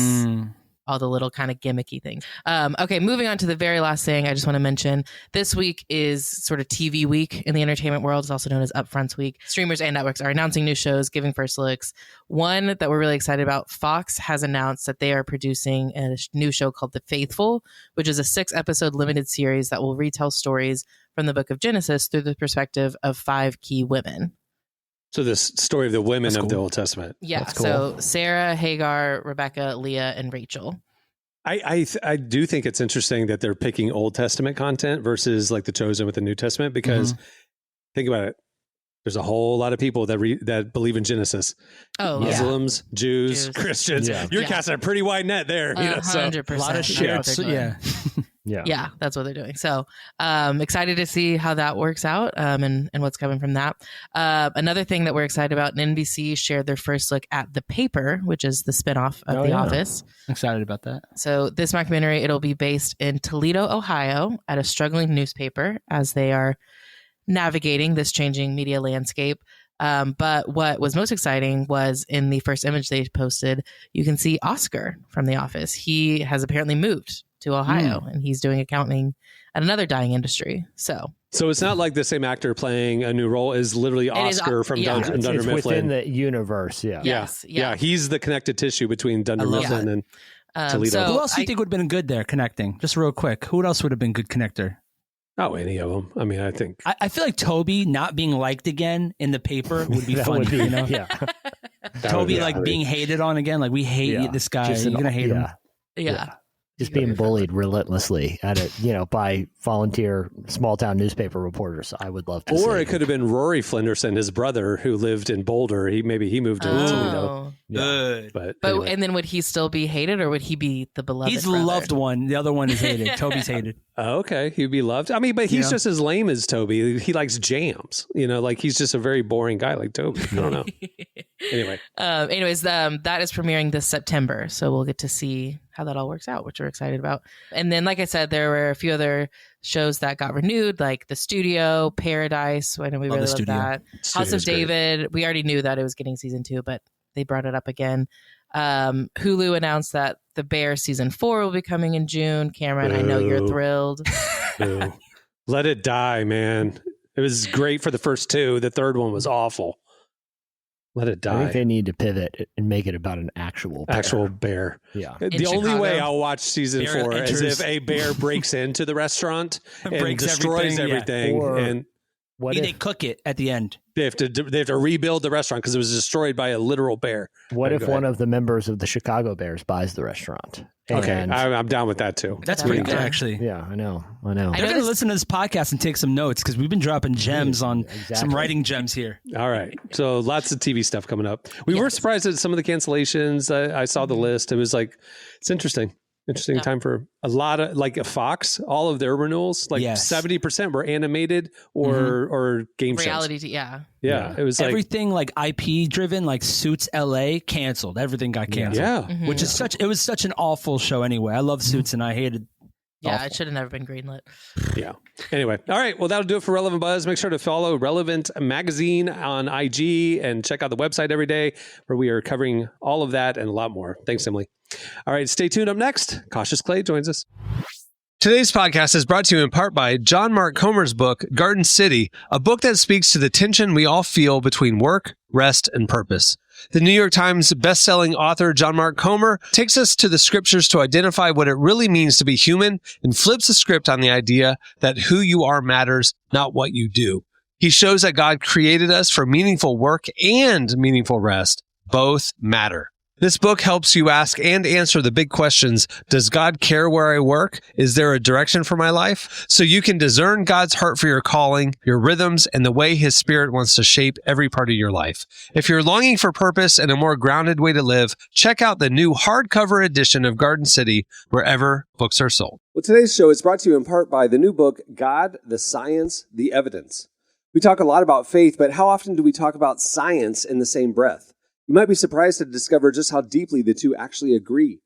all the little kind of gimmicky things. Okay, moving on to the very last thing I just want to mention. This week is sort of TV week in the entertainment world. It's also known as Upfronts Week. Streamers and networks are announcing new shows, giving first looks. One that we're really excited about, Fox has announced that they are producing a new show called The Faithful, which is a 6-episode limited series that will retell stories from the book of Genesis through the perspective of 5 key women. So this story of the women of the Old Testament. Yeah. Cool. So Sarah, Hagar, Rebecca, Leah, and Rachel. I do think it's interesting that they're picking Old Testament content versus like the Chosen with the New Testament, because think about it. There's a whole lot of people that believe in Genesis. Oh, Muslims, Jews, Christians. Yeah. You're casting a pretty wide net there. 100%. A lot of shit. Yeah, that's what they're doing. So excited to see how that works out and what's coming from that. Another thing that we're excited about, NBC shared their first look at The Paper, which is the spinoff of The Office. Excited about that. So this documentary, it'll be based in Toledo, Ohio, at a struggling newspaper as they are navigating this changing media landscape. But what was most exciting was in the first image they posted, you can see Oscar from The Office. He has apparently moved to Ohio and he's doing accounting at another dying industry. So it's not like the same actor playing a new role. Is literally Oscar from Dunder it's Mifflin within the universe. Yeah. Yes. Yeah. He's the connected tissue between Dunder Mifflin and Toledo. So who else do you think would have been good there connecting? Just real quick. Who else would have been good connector? Oh, any of them. I mean, I think. I feel like Toby not being liked again in the paper would be funny. You know? Yeah. Toby being hated on again. Like, we hate this guy. You're going to hate him. Yeah. Just being bullied relentlessly by volunteer small town newspaper reporters. I would love to see. Or it could have been Rory Flinderson, his brother, who lived in Boulder. He moved to Toledo. Good. But anyway. And then would he still be hated, or would he be the beloved? He's the loved one. The other one is hated. Toby's hated. Oh, okay, he'd be loved. I mean, but he's just as lame as Toby. He likes jams. Like he's just a very boring guy like Toby. I don't know. Anyway. Anyways, that is premiering this September, so we'll get to see how that all works out, which we're excited about. And then, like I said, there were a few other shows that got renewed, like The Studio, Paradise. I know we really love that. House of David. We already knew that it was getting season 2, but they brought it up again. Hulu announced that The Bear season 4 will be coming in June. Cameron, I know you're thrilled. Let it die, man. It was great for the first 2. The third one was awful. Let it die. I think they need to pivot and make it about an actual bear. Yeah. The only way I'll watch season 4 is if a bear breaks into the restaurant and destroys everything. And they cook it at the end. They have to rebuild the restaurant because it was destroyed by a literal bear. What if one of the members of the Chicago Bears buys the restaurant? Okay, I'm down with that too. That's pretty good, actually. Yeah, I know. They're going to listen to this podcast and take some notes because we've been dropping gems on some writing gems here. All right. So lots of TV stuff coming up. We were surprised at some of the cancellations. I saw the list. It was like, it's interesting. Interesting time for a lot of, like, a Fox, all of their renewals, 70% were animated or game reality shows. Yeah. It was everything like IP driven, like Suits LA canceled. Everything got canceled. Yeah. Which is it was such an awful show anyway. I love Suits and I hated. Yeah, it should have never been greenlit. Yeah. Anyway. All right. Well, that'll do it for Relevant Buzz. Make sure to follow Relevant Magazine on IG and check out the website every day where we are covering all of that and a lot more. Thanks, Emily. All right. Stay tuned. Up next, Cautious Clay joins us. Today's podcast is brought to you in part by John Mark Comer's book, Garden City, a book that speaks to the tension we all feel between work, rest, and purpose. The New York Times bestselling author John Mark Comer takes us to the scriptures to identify what it really means to be human and flips the script on the idea that who you are matters, not what you do. He shows that God created us for meaningful work and meaningful rest. Both matter. This book helps you ask and answer the big questions. Does God care where I work? Is there a direction for my life? So you can discern God's heart for your calling, your rhythms, and the way his spirit wants to shape every part of your life. If you're longing for purpose and a more grounded way to live, check out the new hardcover edition of Garden City wherever books are sold. Well, today's show is brought to you in part by the new book, God, the Science, the Evidence. We talk a lot about faith, but how often do we talk about science in the same breath? You might be surprised to discover just how deeply the two actually agree.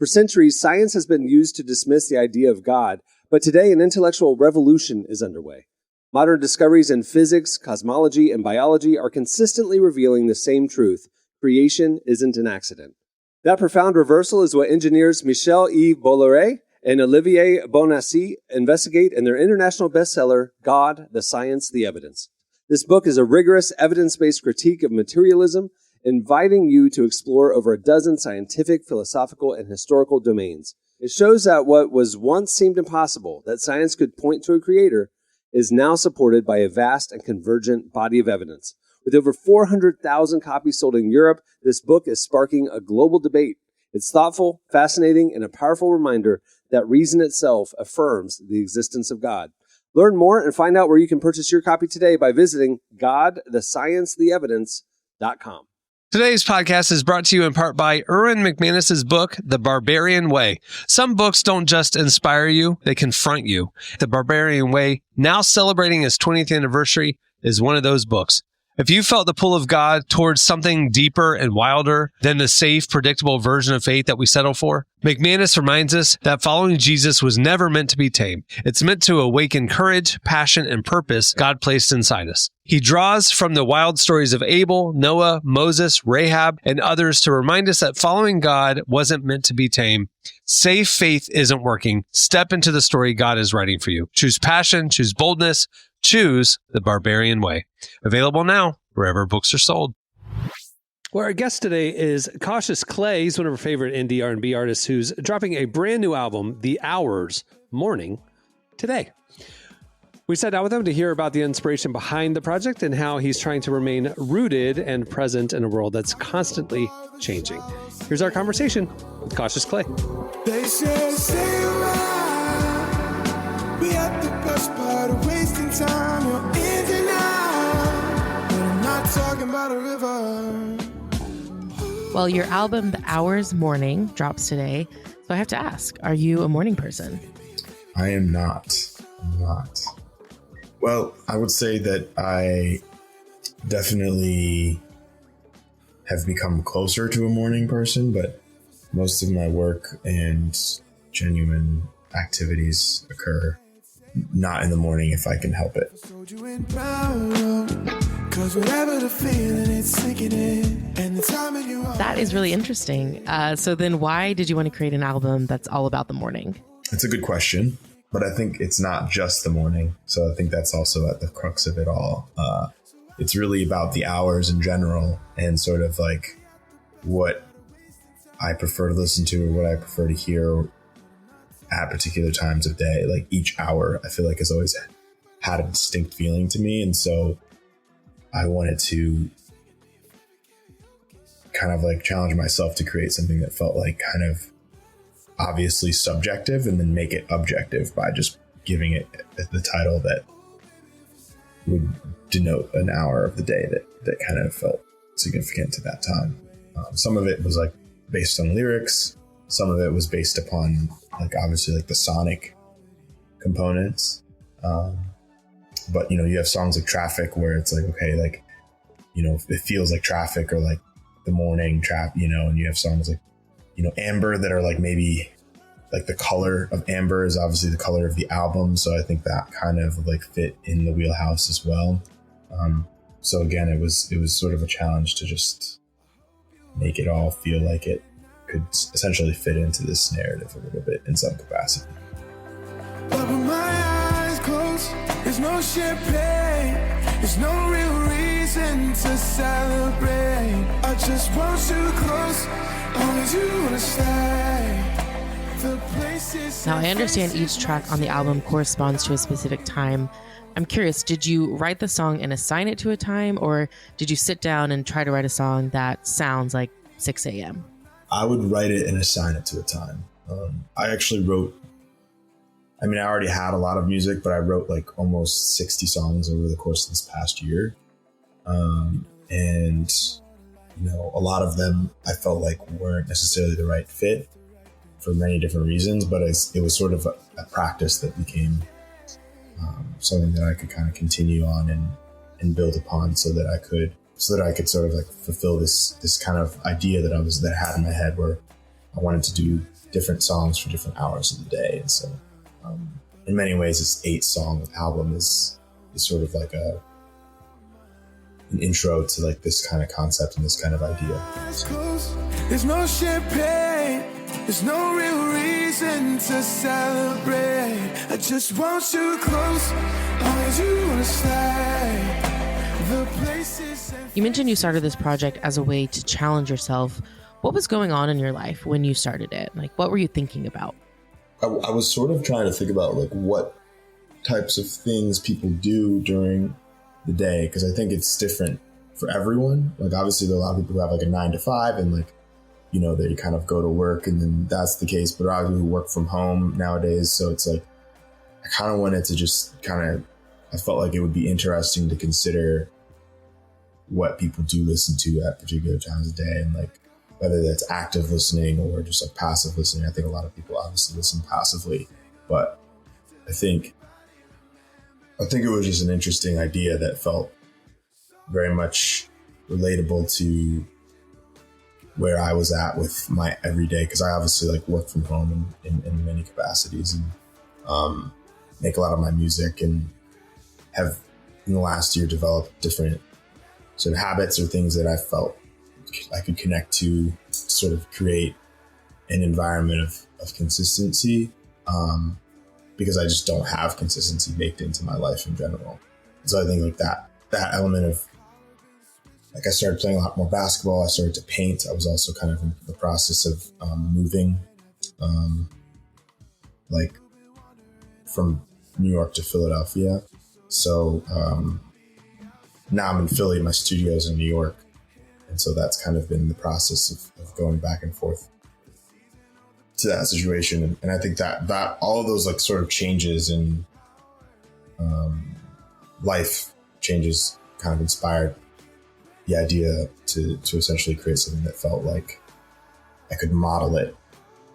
For centuries, science has been used to dismiss the idea of God, but today an intellectual revolution is underway. Modern discoveries in physics, cosmology, and biology are consistently revealing the same truth: creation isn't an accident. That profound reversal is what engineers Michel-Yves Bolloré and Olivier Bonassi investigate in their international bestseller, God, the Science, the Evidence. This book is a rigorous, evidence-based critique of materialism, inviting you to explore over a dozen scientific, philosophical, and historical domains. It shows that what was once seemed impossible, that science could point to a creator, is now supported by a vast and convergent body of evidence. With over 400,000 copies sold in Europe, this book is sparking a global debate. It's thoughtful, fascinating, and a powerful reminder that reason itself affirms the existence of God. Learn more and find out where you can purchase your copy today by visiting godthesciencetheevidence.com. Today's podcast is brought to you in part by Erwin McManus's book, The Barbarian Way. Some books don't just inspire you, they confront you. The Barbarian Way, now celebrating its 20th anniversary, is one of those books. If you felt the pull of God towards something deeper and wilder than the safe, predictable version of faith that we settle for, McManus reminds us that following Jesus was never meant to be tame. It's meant to awaken courage, passion, and purpose God placed inside us. He draws from the wild stories of Abel, Noah, Moses, Rahab, and others to remind us that following God wasn't meant to be tame. Safe faith isn't working. Step into the story God is writing for you. Choose passion, choose boldness, choose the Barbarian Way. Available now wherever books are sold. Well, our guest today is Cautious Clay. He's one of our favorite indie R&B artists who's dropping a brand new album, The Hours, Morning, today. We sat down with him to hear about the inspiration behind the project and how he's trying to remain rooted and present in a world that's constantly changing. Here's our conversation with Cautious Clay. They say we at the best part of wasting time. You're in and out, but I'm not talking about a river. Well, your album, The Hours Morning, drops today. So I have to ask, are you a morning person? I am not. I'm not. Well, I would say that I definitely have become closer to a morning person, but most of my work and genuine activities occur not in the morning if I can help it. That is really interesting. So then why did you want to create an album that's all about the morning? It's a good question, but I think it's not just the morning. So I think that's also at the crux of it all. It's really about the hours in general and sort of like what I prefer to listen to or what I prefer to hear at particular times of day. Like each hour, I feel like has always had a distinct feeling to me. And so I wanted to kind of like challenge myself to create something that felt like kind of obviously subjective and then make it objective by just giving it the title that would denote an hour of the day that kind of felt significant at that time. Some of it was like based on lyrics. Some of it was based upon like obviously like the sonic components. But you know, you have songs like Traffic where it's like, okay, like, you know, it feels like traffic or like the morning trap, you know, and you have songs like, you know, Amber that are like maybe like the color of Amber is obviously the color of the album. So I think that kind of like fit in the wheelhouse as well. So again, it was sort of a challenge to just make it all feel like it could essentially fit into this narrative a little bit in some capacity. But with my eyes closed, there's no champagne, there's no real reason to celebrate. I just want you close, long as you wanna stay. Now, I understand each track on the album corresponds to a specific time. I'm curious, did you write the song and assign it to a time, or did you sit down and try to write a song that sounds like 6 a.m.? I would write it and assign it to a time. I actually wrote, I already had a lot of music, but I wrote like almost 60 songs over the course of this past year. And, a lot of them I felt like weren't necessarily the right fit for many different reasons, but it was sort of a practice that became something that I could kind of continue on and build upon so that I could sort of like fulfill this kind of idea that I had in my head, where I wanted to do different songs for different hours of the day. And so in many ways, this 8-song album is sort of like an intro to like this kind of concept and this kind of idea. There's no champagne, there's no real reason to celebrate. I just want you close, long as you wanna stay. The places. You mentioned you started this project as a way to challenge yourself. What was going on in your life when you started it? Like, what were you thinking about? I was sort of trying to think about like what types of things people do during the day, because I think it's different for everyone. Like, obviously there are a lot of people who have like a 9 to 5 and like, they kind of go to work and then that's the case, but a lot of people who work from home nowadays. So it's like, I kind of wanted to just I felt like it would be interesting to consider what people do listen to at particular times of day, and like whether that's active listening or just like passive listening. I think a lot of people obviously listen passively, but I think it was just an interesting idea that felt very much relatable to where I was at with my everyday, because I obviously like work from home in many capacities and make a lot of my music, and have in the last year developed different sort of habits or things that I felt I could connect to sort of create an environment of consistency, because I just don't have consistency baked into my life in general. So I think like that element of, like, I started playing a lot more basketball. I started to paint. I was also kind of in the process of moving, like from New York to Philadelphia. So now I'm in Philly. My studio's in New York. And so that's kind of been the process of going back and forth to that situation. And I think that all of those like sort of changes in life changes kind of inspired the idea to essentially create something that felt like I could model it,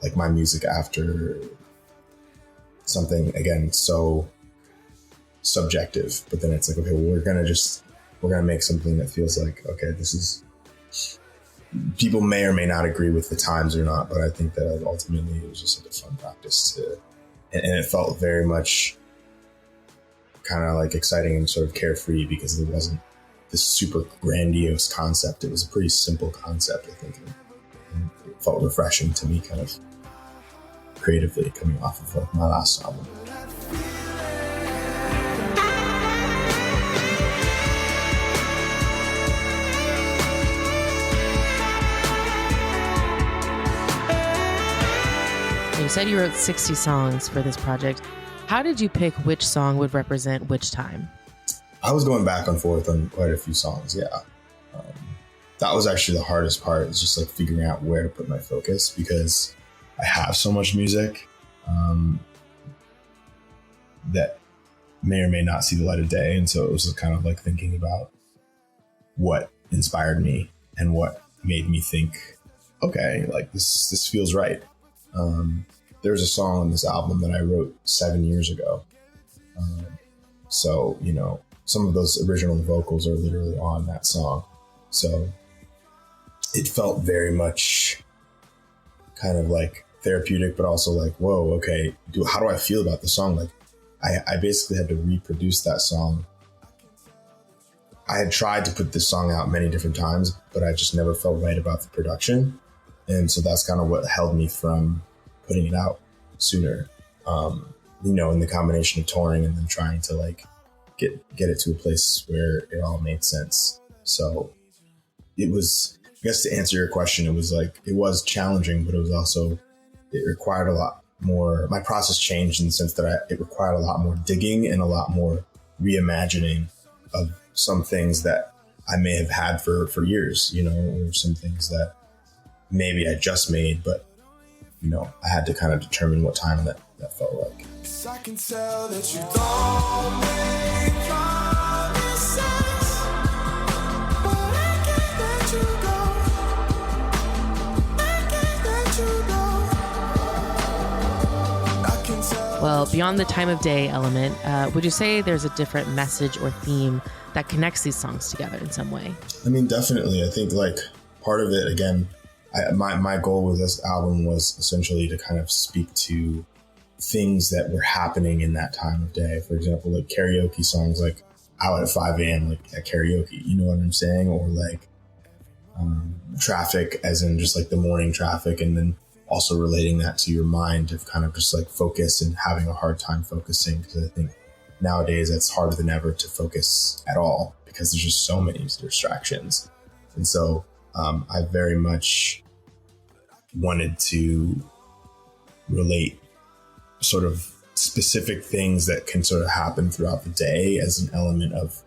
like my music, after something, again, so subjective. But then it's like, okay, well, we're gonna make something that feels like, okay, this is, people may or may not agree with the times or not, but I think that ultimately it was just like a fun practice and it felt very much kind of like exciting and sort of carefree, because it wasn't this super grandiose concept. It was a pretty simple concept, I think. And it felt refreshing to me, kind of creatively, coming off of like my last album. You said you wrote 60 songs for this project. How did you pick which song would represent which time? I was going back and forth on quite a few songs, yeah. That was actually the hardest part, is just like figuring out where to put my focus, because I have so much music that may or may not see the light of day. And so it was just kind of like thinking about what inspired me and what made me think, okay, like this feels right. There's a song on this album that I wrote 7 years ago. So, some of those original vocals are literally on that song. So it felt very much kind of like therapeutic, but also like, whoa, okay, how do I feel about the song? Like I basically had to reproduce that song. I had tried to put this song out many different times, but I just never felt right about the production. And so that's kind of what held me from putting it out sooner, in the combination of touring and then trying to like get it to a place where it all made sense. So it was, I guess, to answer your question, it was challenging, but it required a lot more. My process changed in the sense that it required a lot more digging and a lot more reimagining of some things that I may have had for years, or some things that maybe I just made, but you know, I had to kind of determine what time that felt like. I can tell that you don't make promises, but I can't let you go. I can't let you go. I can tell. Well, beyond the time of day element, would you say there's a different message or theme that connects these songs together in some way? I mean, definitely. I think like part of it, again, my goal with this album was essentially to kind of speak to things that were happening in that time of day. For example, like karaoke songs, like out at 5 a.m. like at karaoke, you know what I'm saying? Or like traffic, as in just like the morning traffic, and then also relating that to your mind of kind of just like focus and having a hard time focusing, because I think nowadays it's harder than ever to focus at all because there's just so many distractions. And so I very much wanted to relate sort of specific things that can sort of happen throughout the day as an element of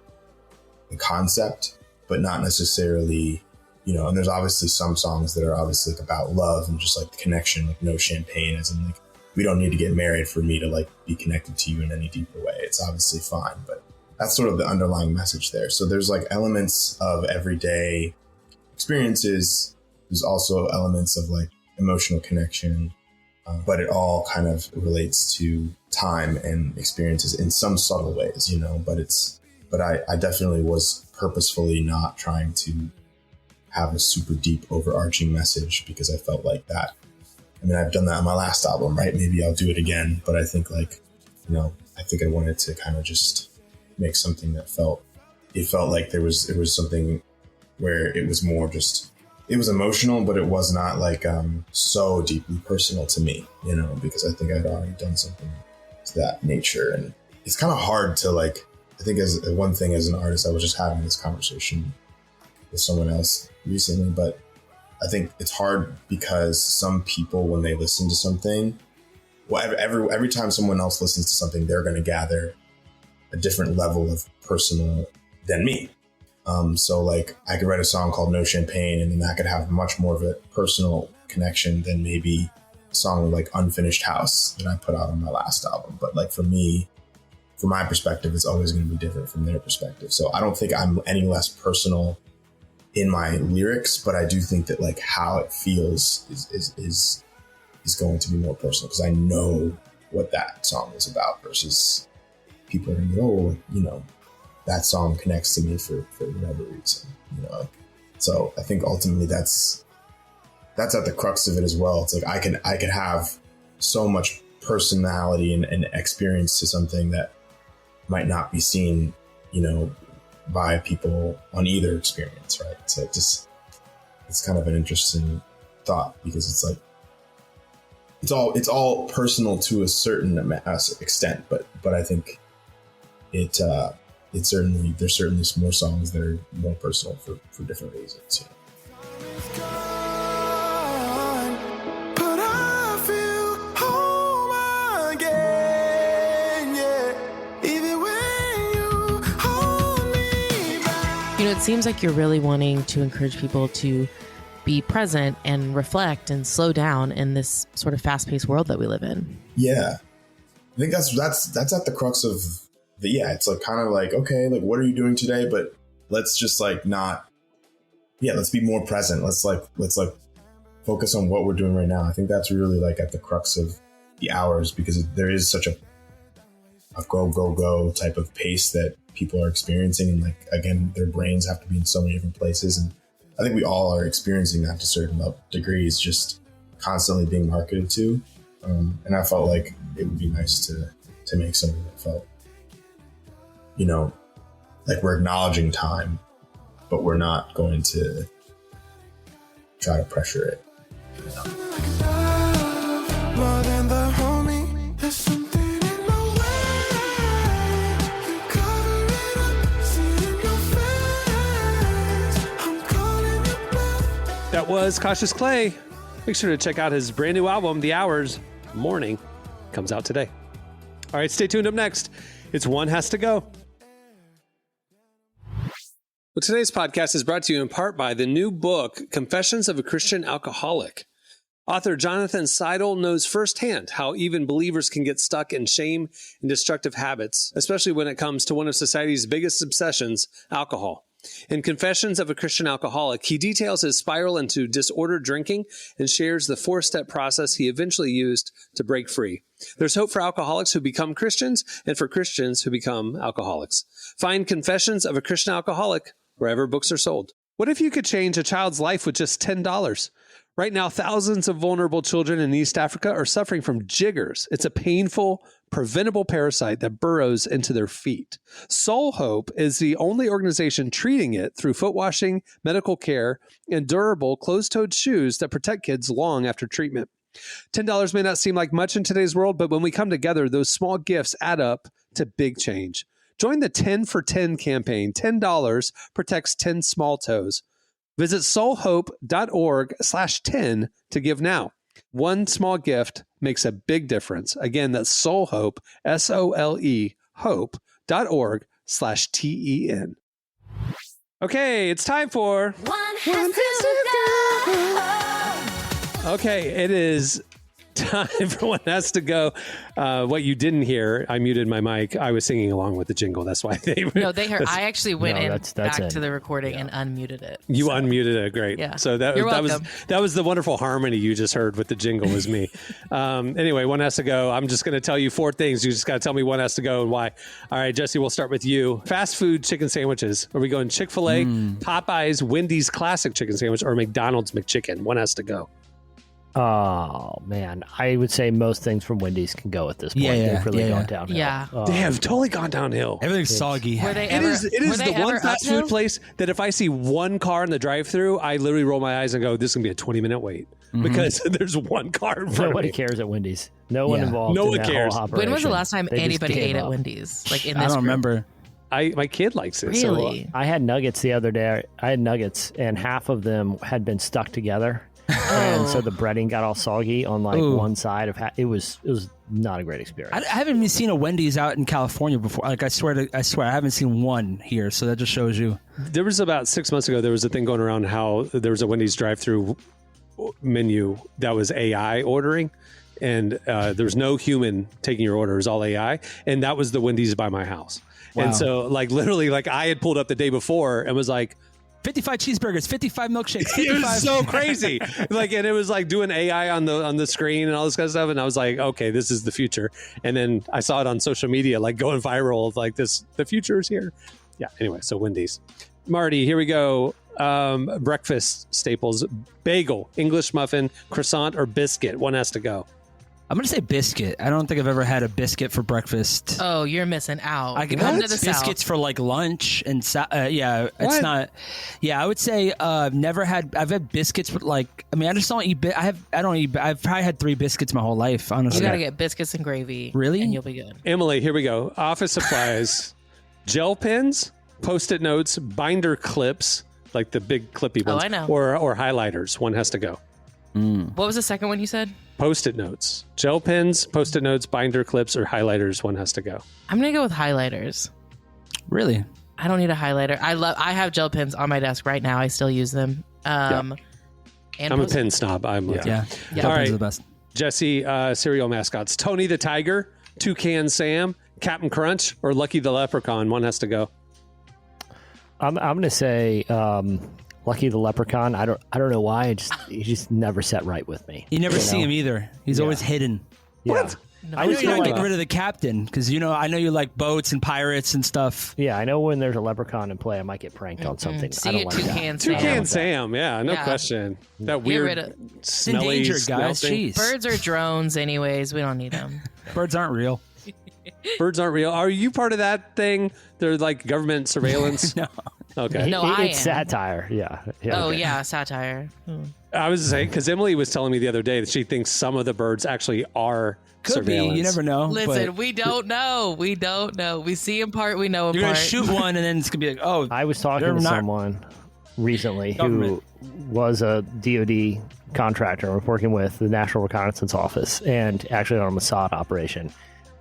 the concept, but not necessarily, you know, and there's obviously some songs that are obviously like about love and just like connection, like No Champagne, as in like, we don't need to get married for me to like be connected to you in any deeper way. It's obviously fine, but that's sort of the underlying message there. So there's like elements of everyday experiences. There's also elements of like emotional connection, but it all kind of relates to time and experiences in some subtle ways, you know, but I definitely was purposefully not trying to have a super deep overarching message, because I felt like that. I mean, I've done that on my last album, right? Maybe I'll do it again, but I think like, you know, I think I wanted to kind of just make something that felt like it was something where it was more just, it was emotional, but it was not like so deeply personal to me, you know, because I think I'd already done something to that nature. And it's kind of hard to like, I think as one thing as an artist, I was just having this conversation with someone else recently, but I think it's hard because some people, when they listen to something, well, every time someone else listens to something, they're going to gather a different level of personal than me. So like I could write a song called No Champagne, and then that could have much more of a personal connection than maybe a song like Unfinished House that I put out on my last album. But like for me, from my perspective, it's always going to be different from their perspective. So I don't think I'm any less personal in my lyrics, but I do think that like how it feels is going to be more personal, because I know what that song is about versus people are going to go, oh, you know, that song connects to me for whatever reason, you know? So I think ultimately that's at the crux of it as well. It's like I can have so much personality and experience to something that might not be seen, you know, by people on either experience, right? So it's kind of an interesting thought, because it's like it's all personal to a certain extent, but I think there's certainly more songs that are more personal for different reasons. You know? You know, it seems like you're really wanting to encourage people to be present and reflect and slow down in this sort of fast-paced world that we live in. Yeah, I think that's at the crux of it's like kind of like, okay, like what are you doing today? But let's just like let's be more present. Let's focus on what we're doing right now. I think that's really like at the crux of the hours, because there is such a go type of pace that people are experiencing. And like, again, their brains have to be in so many different places. And I think we all are experiencing that to certain degrees, just constantly being marketed to. And I felt like it would be nice to make something that felt, you know, like we're acknowledging time, but we're not going to try to pressure it. More than the homie, there's something in the way. You cover it up, see it in your face. I'm calling it back. That was Cautious Clay. Make sure to check out his brand new album, The Hours Morning. Comes out today. All right, stay tuned. Up next, it's One Has to Go. Well, today's podcast is brought to you in part by the new book, Confessions of a Christian Alcoholic. Author Jonathan Seidel knows firsthand how even believers can get stuck in shame and destructive habits, especially when it comes to one of society's biggest obsessions, alcohol. In Confessions of a Christian Alcoholic, he details his spiral into disordered drinking and shares the 4-step process he eventually used to break free. There's hope for alcoholics who become Christians and for Christians who become alcoholics. Find Confessions of a Christian Alcoholic wherever books are sold. What if you could change a child's life with just $10? Right now, thousands of vulnerable children in East Africa are suffering from jiggers. It's a painful, preventable parasite that burrows into their feet. Soul Hope is the only organization treating it through foot washing, medical care, and durable closed-toed shoes that protect kids long after treatment. $10 may not seem like much in today's world, but when we come together, those small gifts add up to big change. Join the 10 for 10 campaign. $10 protects 10 small toes. Visit soulhope.org/10 to give now. One small gift makes a big difference. Again, that's soulhope, SOLE, hope.org/TEN. Okay, it's time for One Has to Go. Okay, it is time for One Has to Go. What you didn't hear, I muted my mic. I was singing along with the jingle. That's why they were. No, they heard. I actually went back to the recording and unmuted it. You unmuted it. Great. Yeah. So that was the wonderful harmony you just heard with the jingle was me. Anyway, One Has to Go. I'm just going to tell you 4 things. You just got to tell me one has to go and why. All right, Jesse, we'll start with you. Fast food chicken sandwiches. Are we going Chick-fil-A, Popeyes, Wendy's classic chicken sandwich, or McDonald's McChicken? One has to go. Oh, man. I would say most things from Wendy's can go at this point. They've really gone downhill. Yeah. They have totally gone downhill. Everything's soggy. It is the one fast food place that if I see one car in the drive-thru, I literally roll my eyes and go, this is going to be a 20-minute wait. Because there's one car in front of me. Nobody cares at Wendy's. No one involved in that whole operation. When was the last time anybody ate at Wendy's? Like in this I don't remember. My kid likes it. Really? So, I had nuggets the other day. I had nuggets, and half of them had been stuck together. And so the breading got all soggy on one side of it was not a great experience. I haven't even seen a Wendy's out in California before. Like I swear I haven't seen one here. So that just shows you. There was about 6 months ago, there was a thing going around how there was a Wendy's drive-thru menu that was AI ordering, and there was no human taking your order. It was all AI, and that was the Wendy's by my house. Wow. And so literally I had pulled up the day before and was like, 55 cheeseburgers, 55 milkshakes. 55. It was so crazy. And it was doing AI on the screen and all this kind of stuff. And I was like, okay, this is the future. And then I saw it on social media, going viral of the future is here. Yeah. Anyway, so Wendy's. Marty, here we go. Breakfast staples: bagel, English muffin, croissant, or biscuit. One has to go. I'm going to say biscuit. I don't think I've ever had a biscuit for breakfast. Oh, you're missing out. I can have biscuits for lunch and it's not. Yeah, I would say never had. I've had biscuits with I just don't eat. I've probably had 3 biscuits my whole life. Honestly, you got to get biscuits and gravy. Really, and you'll be good. Emily, here we go. Office supplies: gel pens, Post-it notes, binder clips, like the big clippy ones. Oh, I know. Or highlighters. One has to go. What was the second one you said? Post-it notes, gel pens, Post-it notes, binder clips, or highlighters. One has to go. I'm gonna go with highlighters. Really? I don't need a highlighter. I have gel pens on my desk right now. I still use them. And I'm a pen snob. I'm with you. Yeah. All right. right, the best. Jesse. Cereal mascots: Tony the Tiger, Toucan Sam, Captain Crunch, or Lucky the Leprechaun. One has to go. I'm gonna say Lucky the Leprechaun. I don't know why. He just never set right with me. You never see him either. He's always hidden. Yeah. What? No, I know you're not getting rid of the captain because I know you like boats and pirates and stuff. Yeah, I know when there's a leprechaun in play, I might get pranked on something. See I don't you, like Toucan that. Sam. Toucan Sam, yeah, no question. That weird, smelly, endangered, guys. thing. Jeez. Birds are drones, anyways. We don't need them. Birds aren't real. Birds aren't real. Are you part of that thing? They're like government surveillance. No. Okay. No, I it's am. satire. Yeah. Oh okay. yeah, satire. I was saying because Emily was telling me the other day that she thinks some of the birds actually are Could be. surveillance. You never know. Listen, we don't know. We don't know. We see in part. We know in You're part. gonna shoot one, and then it's gonna be like, oh. I was talking to someone recently who was a DoD contractor and was working with the National Reconnaissance Office and actually on a Mossad operation.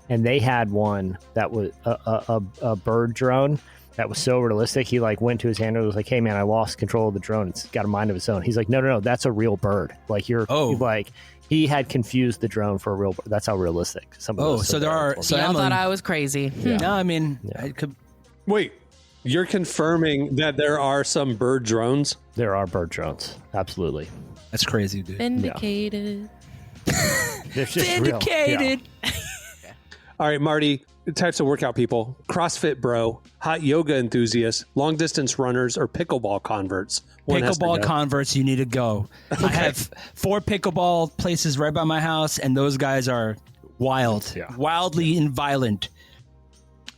And they had one that was a bird drone that was so realistic. He like went to his handler and was like, "Hey man, I lost control of the drone. It's got a mind of its own." He's like, "No, that's a real bird. Like like he had confused the drone for a real bird. That's how realistic some of those. So there are. So y'all thought I was crazy. Yeah. No, I mean, I could. Wait, you're confirming that there are some bird drones? There are bird drones. Absolutely. That's crazy, dude. Vindicated. It's just Vindicated. Real. All right, Marty, types of workout people: CrossFit bro, hot yoga enthusiasts, long distance runners, or pickleball converts. Pickleball converts, you need to go. I have 4 pickleball places right by my house, and those guys are wild, wildly and violent.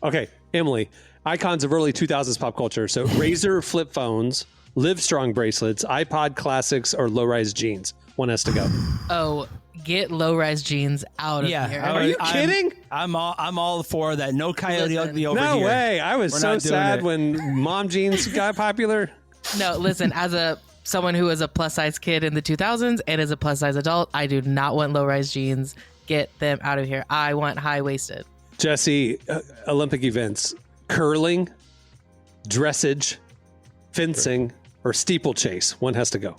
Okay, Emily, icons of early 2000s pop culture. So Razor flip phones, Livestrong bracelets, iPod classics, or low-rise jeans. One has to go. Oh, get low-rise jeans out of here. Are you kidding? I'm all for that. No Coyote Ugly over no here. No way. I was so sad when mom jeans got popular. No, listen, as someone who was a plus-size kid in the 2000s and as a plus-size adult, I do not want low-rise jeans. Get them out of here. I want high-waisted. Jesse, Olympic events: curling, dressage, fencing, or steeplechase. One has to go.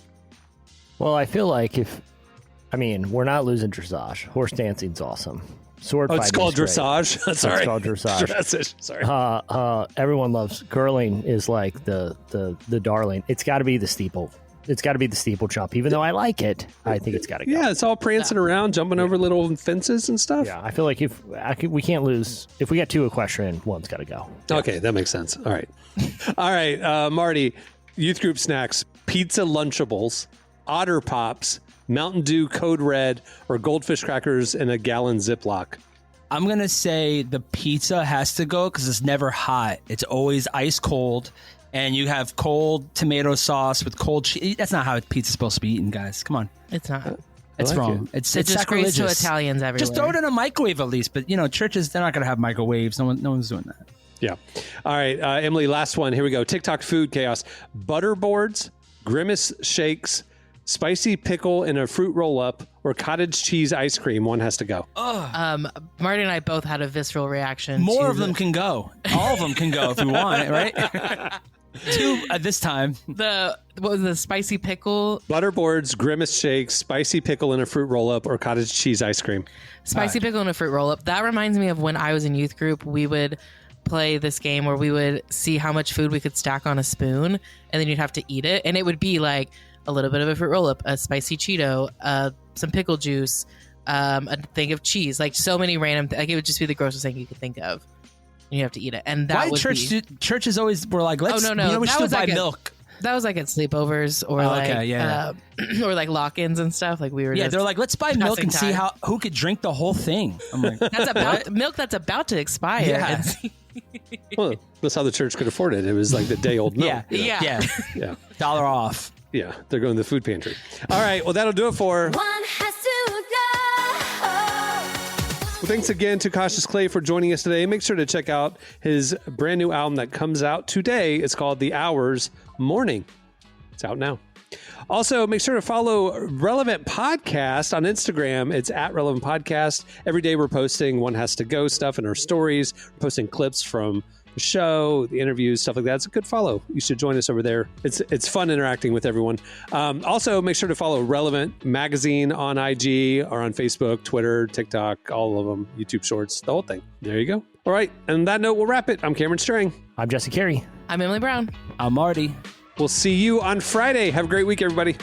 Well, I feel like we're not losing dressage. Horse dancing's awesome. Sword fighting. It's called dressage. Sorry. It's called dressage. Dressage. Sorry. Everyone loves curling. Is like the darling. It's got to be the steeple. It's got to be the steeplechase. Even though I like it, I think it's got to go. Yeah, it's all prancing around, jumping over little fences and stuff. Yeah, I feel like we can't lose. If we got 2 equestrian, one's got to go. Yeah. Okay, that makes sense. All right. All right, Marty, youth group snacks: pizza Lunchables, Otter Pops, Mountain Dew Code Red, or Goldfish crackers in a gallon Ziploc. I'm going to say the pizza has to go because it's never hot. It's always ice cold. And you have cold tomato sauce with cold cheese. That's not how pizza's supposed to be eaten, guys. Come on. It's not. It's wrong. It's disgrace to Italians everywhere. Just throw it in a microwave at least. But, churches, they're not going to have microwaves. No one's doing that. Yeah. All right, Emily, last one. Here we go. TikTok food chaos. Butterboards, Grimace shakes, spicy pickle in a fruit roll-up, or cottage cheese ice cream. One has to go. Marty and I both had a visceral reaction. More of them can go. All of them can go if we want, right? 2 at this time. What was the spicy pickle? Butterboards, Grimace shakes, spicy pickle in a fruit roll-up, or cottage cheese ice cream. Spicy pickle in a fruit roll-up. That reminds me of when I was in youth group. We would play this game where we would see how much food we could stack on a spoon, and then you'd have to eat it. And it would be like a little bit of a fruit roll-up, a spicy Cheeto, some pickle juice, a thing of cheese. Like so many random like it would just be the grossest thing you could think of. You have to eat it, and that would churches always were like, let's we should buy milk. That was like at sleepovers or or like lock-ins and stuff. Like we were they're like, let's buy milk and see who could drink the whole thing. I'm like, that's milk that's about to expire. Yeah. Well, that's how the church could afford it. It was like the day old milk. Yeah. $1 off. Yeah, they're going to the food pantry. All right, well that'll do it for. One has to go. Well, thanks again to Cautious Clay for joining us today. Make sure to check out his brand new album that comes out today. It's called The Hours Morning. It's out now. Also, make sure to follow Relevant Podcast on Instagram. It's at Relevant Podcast. Every day we're posting One Has to Go stuff in our stories. We're posting clips from the show, the interviews, stuff like that. It's a good follow. You should join us over there. It's fun interacting with everyone. Also, make sure to follow Relevant Magazine on IG or on Facebook, Twitter, TikTok, all of them, YouTube Shorts, the whole thing. There you go. All right. And on that note, we'll wrap it. I'm Cameron Strang. I'm Jesse Carey. I'm Emily Brown. I'm Marty. We'll see you on Friday. Have a great week, everybody.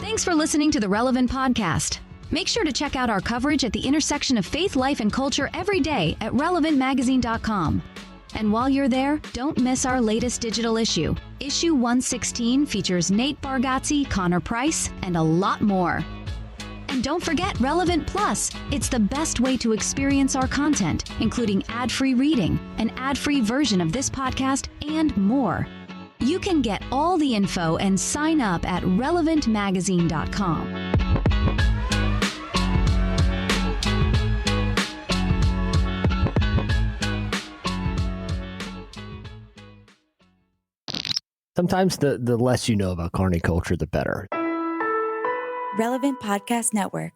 Thanks for listening to the Relevant Podcast. Make sure to check out our coverage at the intersection of faith, life, and culture every day at relevantmagazine.com. And while you're there, don't miss our latest digital issue. Issue 116 features Nate Bargatze, Connor Price, and a lot more. And don't forget Relevant Plus. It's the best way to experience our content, including ad-free reading, an ad-free version of this podcast, and more. You can get all the info and sign up at relevantmagazine.com. Sometimes the less you know about carny culture, the better. Relevant Podcast Network.